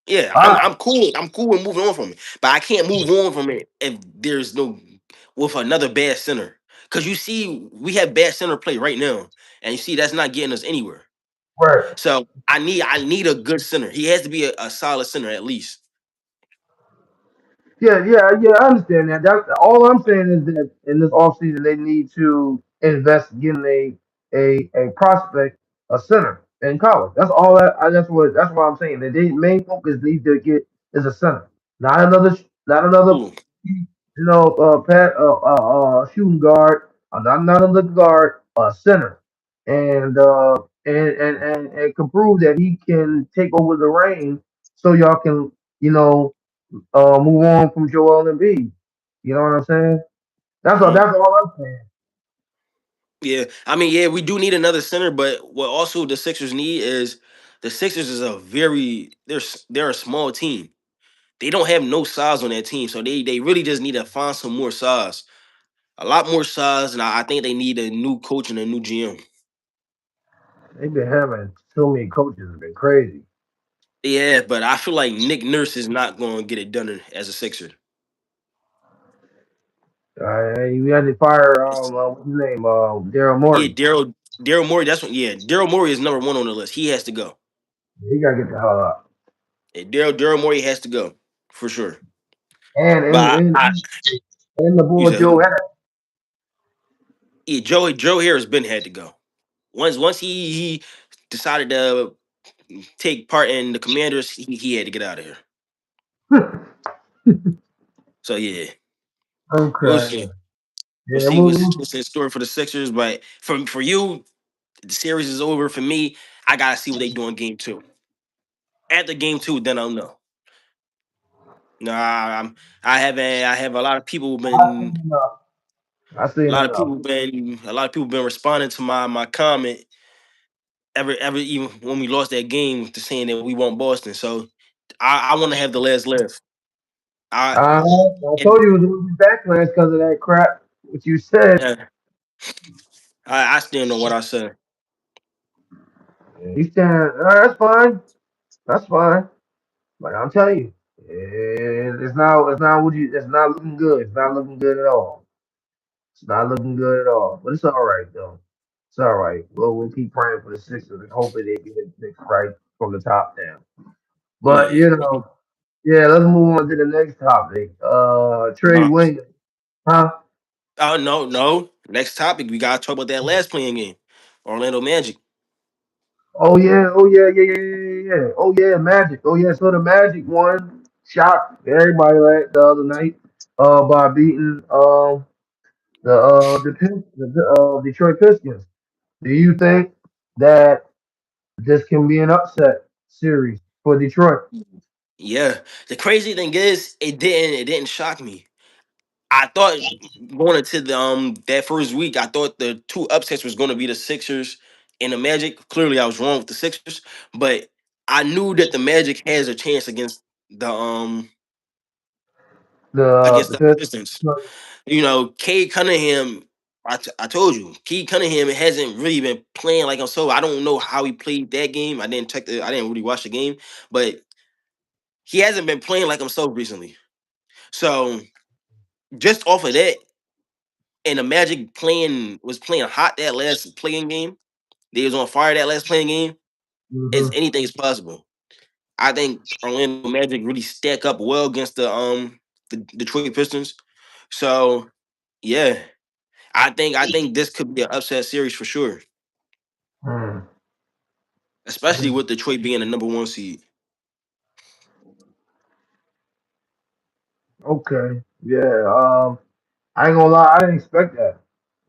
Yeah, All I'm right. I'm cool. I'm cool with moving on from it, but I can't move on from it if there's no with another bad center. Because you see, we have bad center play right now, and you see that's not getting us anywhere. Right. So I need a good center. He has to be a solid center at least. Yeah, yeah, yeah. I understand that. All I'm saying is that in this offseason they need to invest in getting a prospect, a center in college. That's all. That's what I'm saying. That they main focus needs to get is a center, not another Ooh, shooting guard, not another guard, a center, and can prove that he can take over the reign, so y'all can you know move on from Joel Embiid. You know what I'm saying? That's all. mhm. That's all I'm saying. Yeah. I mean, yeah, we do need another center, but what also the Sixers need is the Sixers is a very they're a small team. They don't have no size on that team, so they really just need to find some more size, a lot more size, and I think they need a new coach and a new GM. They've been having so many coaches. It's been crazy. Yeah, but I feel like Nick Nurse is not going to get it done as a Sixer. You had to fire what's his name? Daryl Yeah, Morey. Daryl Morey. That's what. Yeah, Daryl Morey is number one on the list. He has to go. He gotta get the hell out. Yeah, Daryl Morey has to go for sure. and But and and, I and the you boy said Joe who? Harris. Yeah, Joe Harris been had to go. Once he decided to take part in the Commanders, he had to get out of here. So yeah, we'll Okay. see. We'll Yeah, see we'll, what's in store for the Sixers. But for you, the series is over. For me, I gotta see what they do in game two. After game two, then I'll know. Nah, I have a lot of people I've been seen enough. I've seen enough. a lot of people been responding to my comment every even when we lost that game to saying that we want Boston. So I want to have the last laugh. I I told and you it was going to be backlash because of that crap. What you said. uh, I still know what I said. He said, that's fine. That's fine. But I'm telling you, it's not what you. It's not looking good. It's not looking good at all. It's not looking good at all. But it's all right though. It's all right. Well, we'll keep praying for the Sixers and hoping they get it fixed right from the top down. But Yeah. yeah. Let's move on to the next topic. Trey Uh, Williams, huh? oh no. Next topic, we gotta talk about that last playing game, Orlando Magic. Oh yeah. Oh yeah, Magic. Oh yeah, so the Magic won, shocked everybody the other night, by beating the Detroit Pistons. Do you think that this can be an upset series for Detroit? Yeah. The crazy thing is, it didn't shock me. I thought going into the that first week, I thought the two upsets was going to be the Sixers and the Magic. Clearly, I was wrong with the Sixers, but I knew that the Magic has a chance the um The against the the Pistons. Pistons. You know, Cade Cunningham. I told you, Cade Cunningham hasn't really been playing like him. So I don't know how he played that game. I didn't really watch the game, but he hasn't been playing like himself recently. So just off of that, and the Magic playing hot that last playing game. They was on fire that last playing game. As Hmm. anything is possible. I think Orlando Magic really stack up well against the Detroit Pistons. So yeah, I think this could be an upset series for sure, Hmm. especially with Detroit being the number one seed. Okay. Yeah. I ain't gonna lie. I didn't expect that.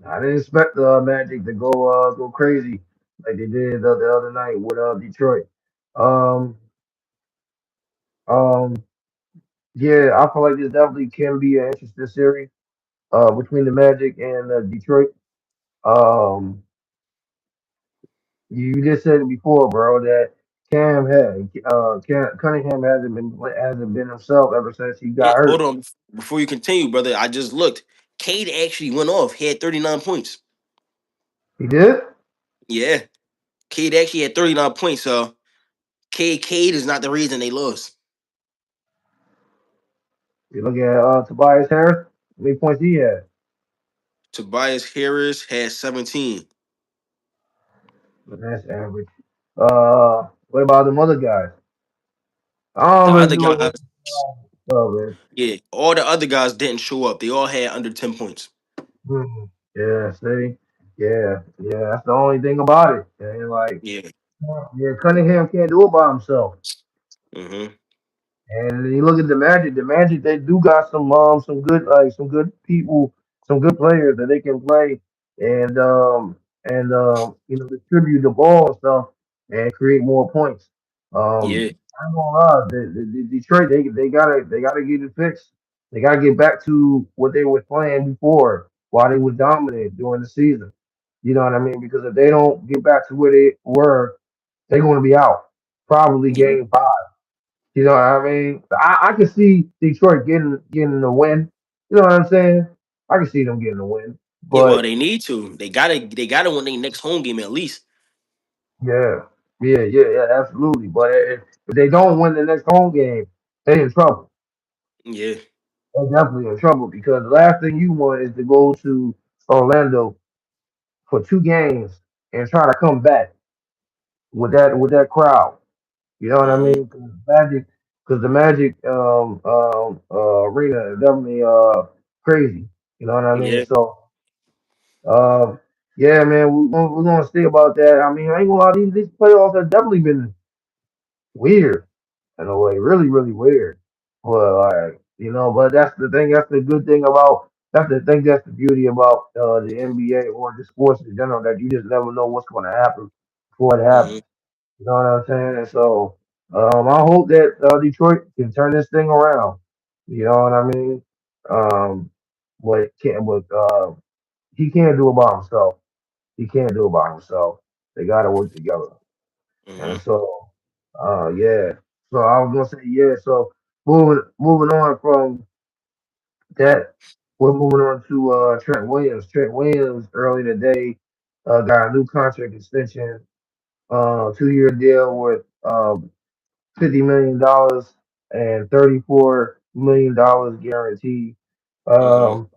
I didn't expect the Magic to go crazy like they did the other night with Detroit. Um. Um. Yeah. I feel like this definitely can be an interesting series between the Magic and Detroit. Um. You just said it before, bro, that Cunningham hasn't been himself ever since he got Hold hurt. on before you continue, brother. I just looked. Cade actually went off. He had 39 points. He did. Yeah, Cade actually had 39 points. So Cade is not the reason they lost. You look at Tobias Harris. How many points he had? Tobias Harris had 17. But that's average. What about them other guys? I The don't really other know guys, what stuff, man. yeah, all the other guys didn't show up. They all had under 10 points. Hmm. Yeah, see, yeah. That's the only thing about it. And like, Yeah. yeah, Cunningham can't do it by himself. Mm-hmm. And you look at the Magic. The Magic, they do got some good people, some good players that they can play and distribute the ball and stuff and create more points. Yeah. I'm gonna lie, the Detroit, they gotta get it fixed. They gotta get back to what they were playing before, while they was dominant during the season. You know what I mean? Because if they don't get back to where they were, they're going to be out probably Yeah. game 5. You know what I mean? I can see Detroit getting the win. You know what I'm saying? I can see them getting the win. Yeah, well, But they need to. They gotta win their next home game at least. yeah, yeah, absolutely. But if they don't win the next home game, they in trouble. Yeah. They're definitely in trouble because the last thing you want is to go to Orlando for 2 games and try to come back with that crowd. You know what I Mm-hmm. mean? 'Cause because the Magic arena is definitely crazy. You know what I mean? Yeah. So um yeah, man, we're gonna see about that. I mean, I ain't gonna lie, these playoffs have definitely been weird in a way, really, really weird. But like, but that's the thing. That's the good thing about. That's the thing. That's the beauty about the NBA or just sports in general. That you just never know what's going to happen before it Hmm. happens. You know what I'm saying? And so I hope that Detroit can turn this thing around. You know what I mean? Um, but can't. But he can't do it by himself. He can't do it by himself. They got to work together. Hmm. And so, yeah. So I was gonna say, yeah. So moving on from that, we're moving on to Trent Williams. Trent Williams early today got a new contract extension, 2-year deal with $50 million and $34 million guaranteed. Hmm. Um,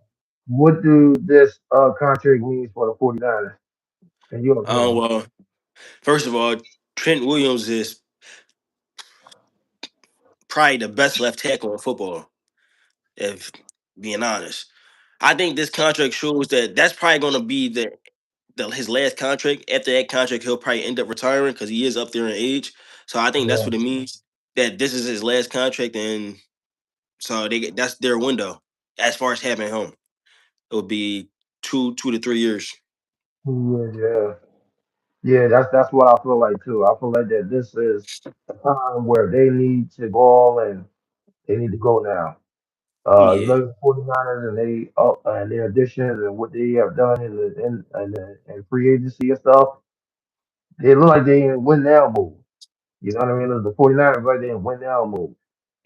what do this contract means for the 49ers, in your opinion? Well, first of all, Trent Williams is probably the best left tackle in football. If being honest, I think this contract shows that that's probably going to be the his last contract. After that contract, he'll probably end up retiring because he is up there in age. So I think that's Yeah, what it means that this is his last contract, and so that's their window as far as having him. It would be 2 to 3 years. 2 years, yeah. Yeah, that's what I feel like too. I feel like that this is a time where they need to go all in. They need to go now. You Yeah. look at the 49ers and they and their additions and what they have done in free agency and stuff. They look like they in win now move. You know what I mean? The 49ers like they in win now move.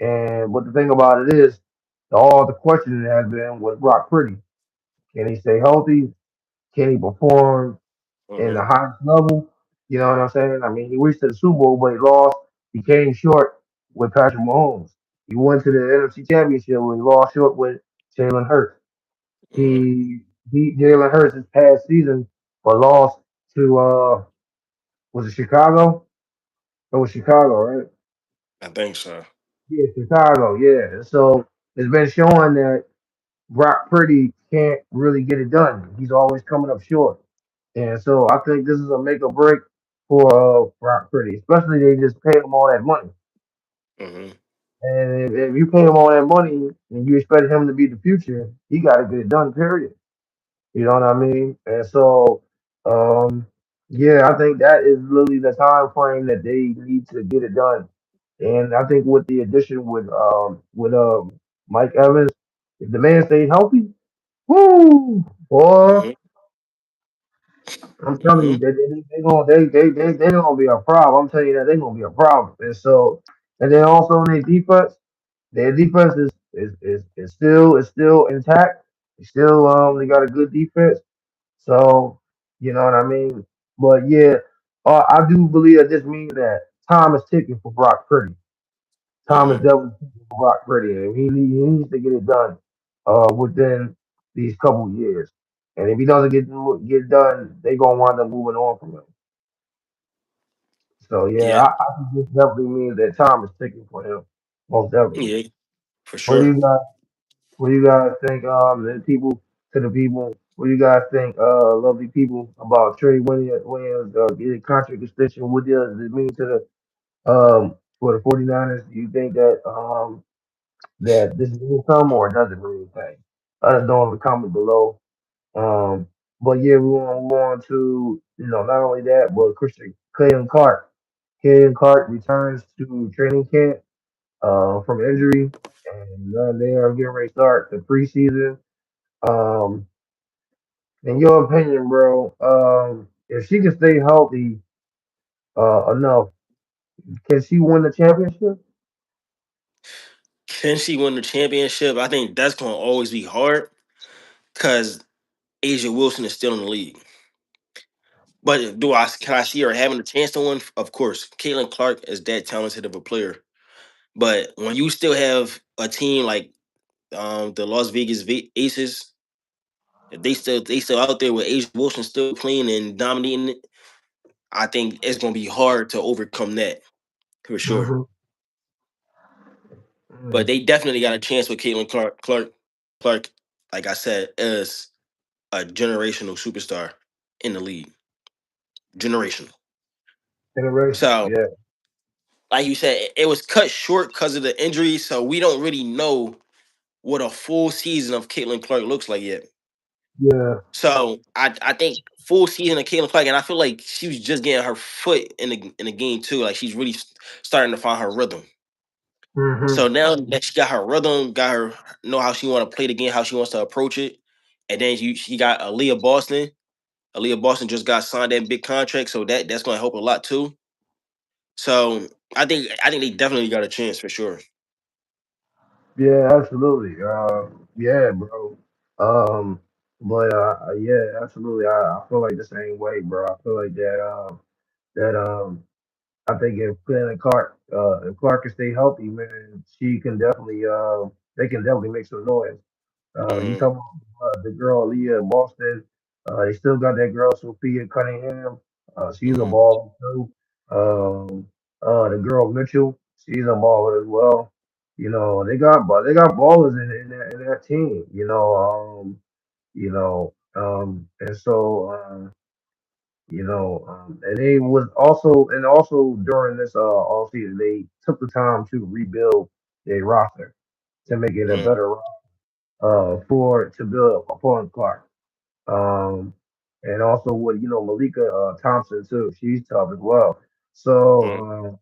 And but the thing about it is, all the question has been was Brock Purdy. Can he stay healthy? Can he perform in Hmm. the highest level? You know what I'm saying? I mean, he reached to the Super Bowl, but he lost. He came short with Patrick Mahomes. He went to the NFC Championship, but he lost short with Jalen Hurts. Hmm. He beat Jalen Hurts this past season, but lost to was it Chicago? It was Chicago, right? I think so. Yeah, Chicago. Yeah. So it's been showing that Brock Purdy can't really get it done. He's always coming up short. And so I think this is a make or break for Brock Purdy, especially they just paid him all that money. Hmm. And if you pay him all that money and you expect him to be the future, he got to get it done. Period. You know what I mean? And so, um, yeah, I think that is really the time frame that they need to get it done. And I think with the addition with Mike Evans, if the man stays healthy, woo, boy, Hmm. I'm telling you, Hmm. they gonna be a problem. I'm telling you that they gonna be a problem. And so, and then also their defense is still intact. They got a good defense. So you know what I mean. But yeah, I do believe that this means that time is ticking for Brock Purdy. Time is Hmm. definitely ticking for Brock Purdy, and he needs to get it done within these couple years. And if he doesn't get done, they gonna wind up moving on from him. So yeah, Yeah. I think this definitely means that time is ticking for him. Most definitely. Yeah. For What do sure. you guys what do you guys think, the people, what do you guys think, lovely people, about Trey Williams getting contract extension? What does it mean to the for the 49ers? Do you think that this is income or does it mean anything? Let us know in the comment below. Um, but yeah, we want to move on to, not only that, but Christian Clayton Clark. Clayton Clark returns to training camp from injury, and they are getting ready to start the preseason. Um, in your opinion, bro, if she can stay healthy enough, can she win the championship? Can she win the championship? I think that's going to always be hard because Asia Wilson is still in the league. But can I see her having a chance to win? Of course, Caitlin Clark is that talented of a player. But when you still have a team like the Las Vegas Aces, if they still out there with Asia Wilson still playing and dominating it, I think it's going to be hard to overcome that for sure. hmm but Mm. they definitely got a chance with Caitlin Clark, like I said, is a generational superstar in the league. Generational. Generation. So, Yeah. like you said, it was cut short because of the injury. So we don't really know what a full season of Caitlin Clark looks like yet. Yeah. So I think full season of Caitlin Clark, and I feel like she was just getting her foot in the game too. Like she's really starting to find her rhythm. Mm-hmm. So now that she got her rhythm, got her know how she want to play the game, how she wants to approach it, and then she got Aaliyah Boston. Aaliyah Boston just got signed that big contract, so that's going to help a lot too. So I think they definitely got a chance for sure. Yeah, absolutely. Yeah, bro. Um, but yeah, absolutely. I feel like the same way, bro. I feel like that I think if Caitlin Clark, if Clark can stay healthy, man, she can definitely they can definitely make some noise. You Mm, talking about the girl Leah in Boston? They still got that girl Sophia Cunningham. She's a mm, baller too. Um, the girl Mitchell, she's a baller as well. You know, they got ballers in that team. And so and they was also during this all season they took the time to rebuild their roster to make it a mm, better for to build upon Clark. Um, and also with Malika Thompson too. She's tough as well. mm. So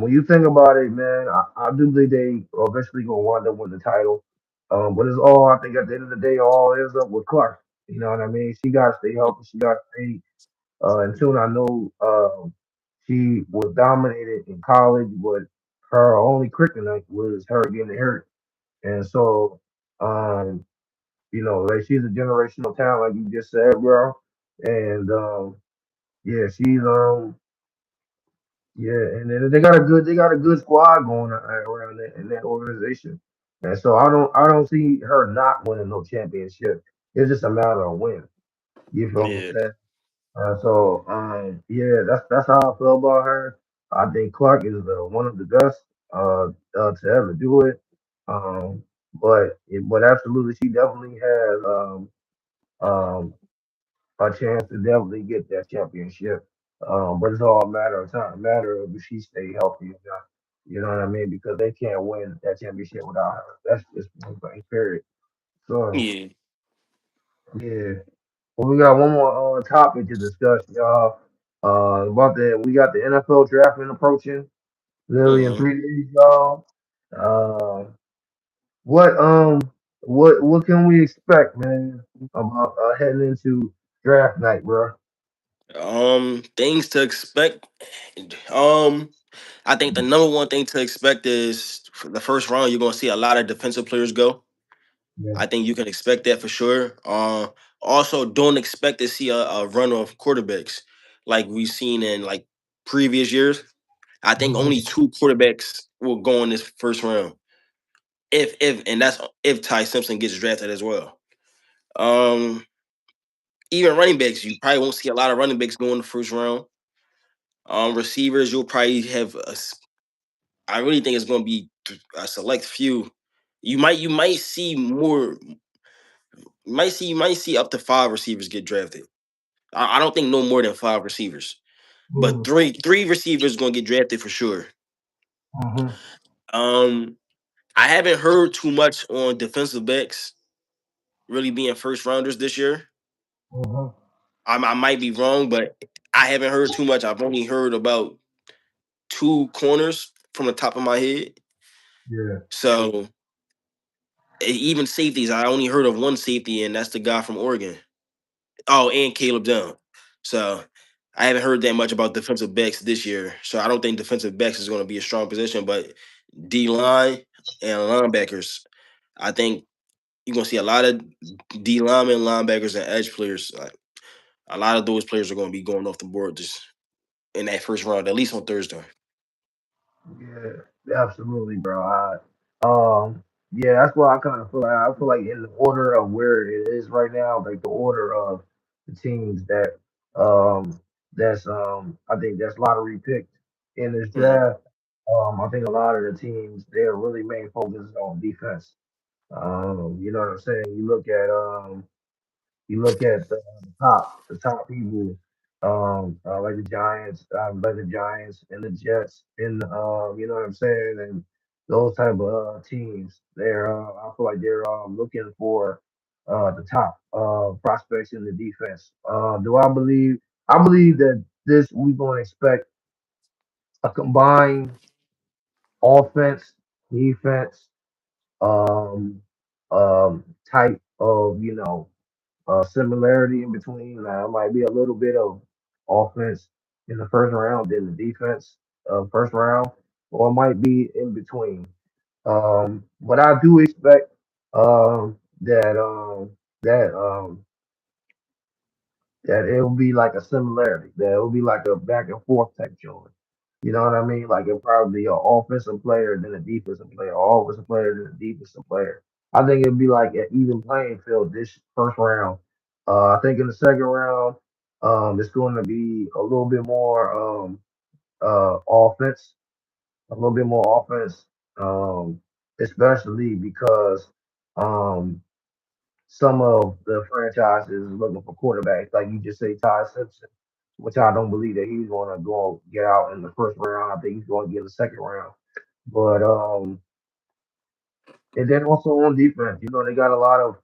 when you think about it, man, I do believe they are eventually gonna wind up with the title. But it's all I think at the end of the day, all ends up with Clark. You know what I mean? She got to stay healthy. She got to stay. Until I know she was dominated in college, but her only kryptonite was her getting hurt. And so, um, like she's a generational talent, like you just said, bro. And yeah, and then they got a good squad going around in that organization. And so I don't see her not winning no championship. It's just a matter of when. You feel what I'm Yeah, saying? Yeah, that's how I feel about her. I think Clark is one of the best to ever do it. Um, but absolutely, she definitely has um a chance to definitely get that championship. But it's all a matter of time, a matter of if she stay healthy or not. You know what I mean? Because they can't win that championship without her. That's just one thing. Period. So yeah. yeah. Well, we got one more topic to discuss, y'all. We got the NFL drafting approaching literally in Hmm. 3 days, y'all. Uh, what what can we expect, man, about heading into draft night, bro? Things to expect. Um, I think the number one thing to expect is for the first round. You're gonna see a lot of defensive players go. Yeah. I think you can expect that for sure. Also, don't expect to see a run of quarterbacks like we've seen in like previous years. I think Mhm. only two quarterbacks will go in this first round. If and that's if Ty Simpson gets drafted as well. Um, Even running backs, you probably won't see a lot of running backs go in the first round. Receivers, you'll probably have. I really think it's going to be a select few. You might see more. You might see up to five receivers get drafted. I don't think no more than five receivers, but Mhm. three receivers going to get drafted for sure. Mhm. Um, I haven't heard too much on defensive backs really being first rounders this year. Mhm. I might be wrong, but I haven't heard too much. I've only heard about two corners from the top of my head. Yeah. So even safeties, I only heard of one safety, and that's the guy from Oregon. Oh, and Caleb Dunn. So I haven't heard that much about defensive backs this year. So I don't think defensive backs is going to be a strong position, but D line and linebackers, I think you're going to see a lot of D linemen, linebackers, and edge players. Like, a lot of those players are going to be going off the board just in that first round, at least on Thursday. Yeah. Absolutely, bro. Yeah, that's why I kind of feel like in the order of where it is right now, like the order of the teams um that's I think that's lottery picked in this Mhm. draft. I think a lot of the teams their really main focus is on defense. You know what I'm saying? You look at the top people, like the Giants and the Jets, and you know what I'm saying, and those type of teams. I feel like they're looking for the top prospects in the defense. Do I believe? I believe that this we're going to expect a combined offense, defense, um, type of similarity in between. It might be a little bit of offense in the first round, then the defense first round, or it might be in between. But I do expect that that it will be like a similarity, that it will be like a back and forth type joint. You know what I mean? Like it'll probably be an offensive player, then a defensive player, or offensive player, then a defensive player. I think it'd be like an even playing field this first round. I think in the second round, it's going to be a little bit more offense, a little bit more offense, um, especially because um, some of the franchises is looking for quarterbacks, like you just say Ty Simpson, which I don't believe that he's going to go get out in the first round. I think he's going to get in the second round. But and then also on defense, they got a lot of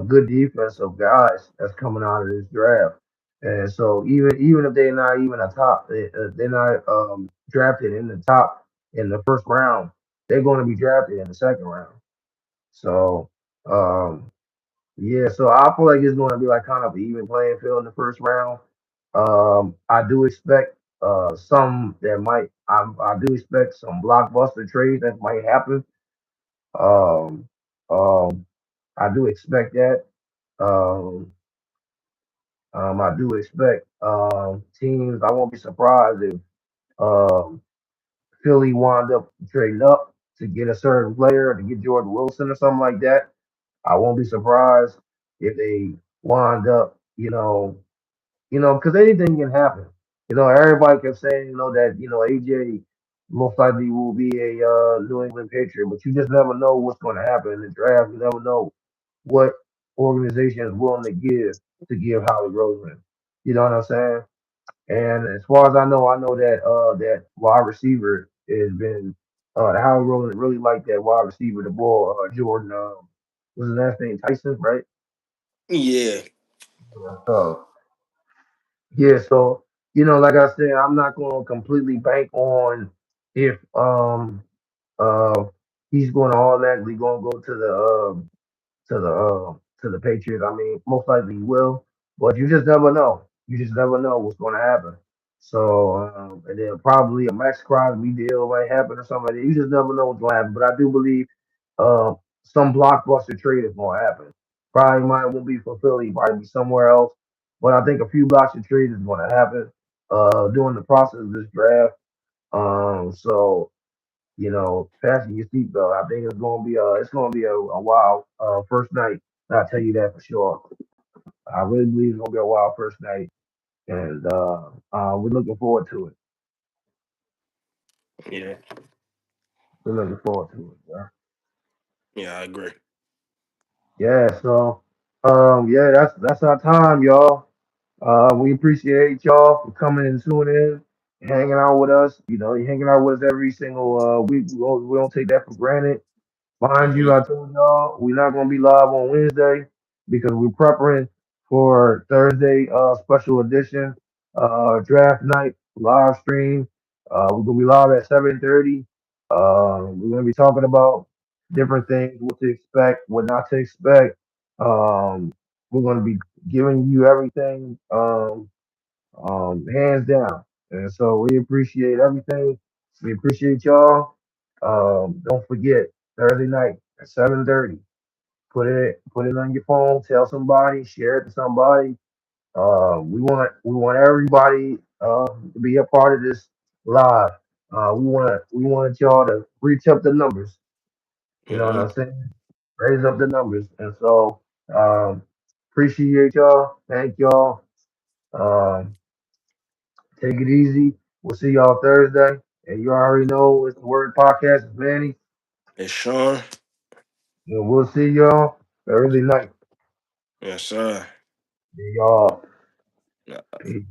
good defensive guys that's coming out of this draft. And so even if they're not even a top, they're not drafted in the top in the first round, they're going to be drafted in the second round. So um, yeah, so I feel like it's going to be like kind of an even playing field in the first round. I do expect I do expect some blockbuster trades that might happen. Um, um, I do expect that. Um, I do expect teams. I won't be surprised if um, Philly wound up trading up to get a certain player to get Jordan Wilson or something like that. I won't be surprised if they wind up, because anything can happen. Everybody can say, that AJ most likely will be a New England Patriot, but you just never know what's going to happen in the draft. You never know what organization is willing to give Howie Roseman. You know what I'm saying? And as far as I know that that wide receiver has been the Howie Roseman really liked that wide receiver, the boy Jordan. What's his last name? Tyson, right? Yeah, So yeah, so like I said, I'm not going to completely bank on if uh he's going to automatically going to go to the Patriots. I mean, most likely he will, but you just never know. You just never know what's going to happen. So and then probably a Max Crosby deal might happen or something like that. You just never know what's going to happen. But I do believe uh some blockbuster trade is going to happen. Probably might won't be for Philly, probably be somewhere else. But I think a few blockbuster trades is going to happen during the process of this draft. So fasten your seatbelt. I think it's gonna be a wild first night. I'll tell you that for sure. I really believe it's gonna be a wild first night, and we're looking forward to it. yeah, We're looking forward to it. Yeah. yeah. I agree. Yeah. So, yeah, that's our time, y'all. We appreciate y'all for coming and tuning in, hanging out with us. You're hanging out with us every single week. We don't take that for granted. Mind you, Hmm. I told y'all we're not gonna be live on Wednesday because we're preparing for Thursday special edition draft night live stream. We're gonna be live at 7:30. We're gonna be talking about different things, what to expect, what not to expect. Um, we're gonna be giving you everything hands down. And so we appreciate everything. We appreciate y'all. Don't forget Thursday night at 7:30. Put it on your phone. Tell somebody. Share it to somebody. We want everybody to be a part of this live. We want y'all to reach up the numbers. You know what Hmm. I'm saying? Raise up the numbers. And so um, appreciate y'all. Thank y'all. Um, take it easy. We'll see y'all Thursday. And you already know it's the Word Podcast. It's Manny. It's Sean. And we'll see y'all Thursday night. Yes, sir. See y'all. Peace.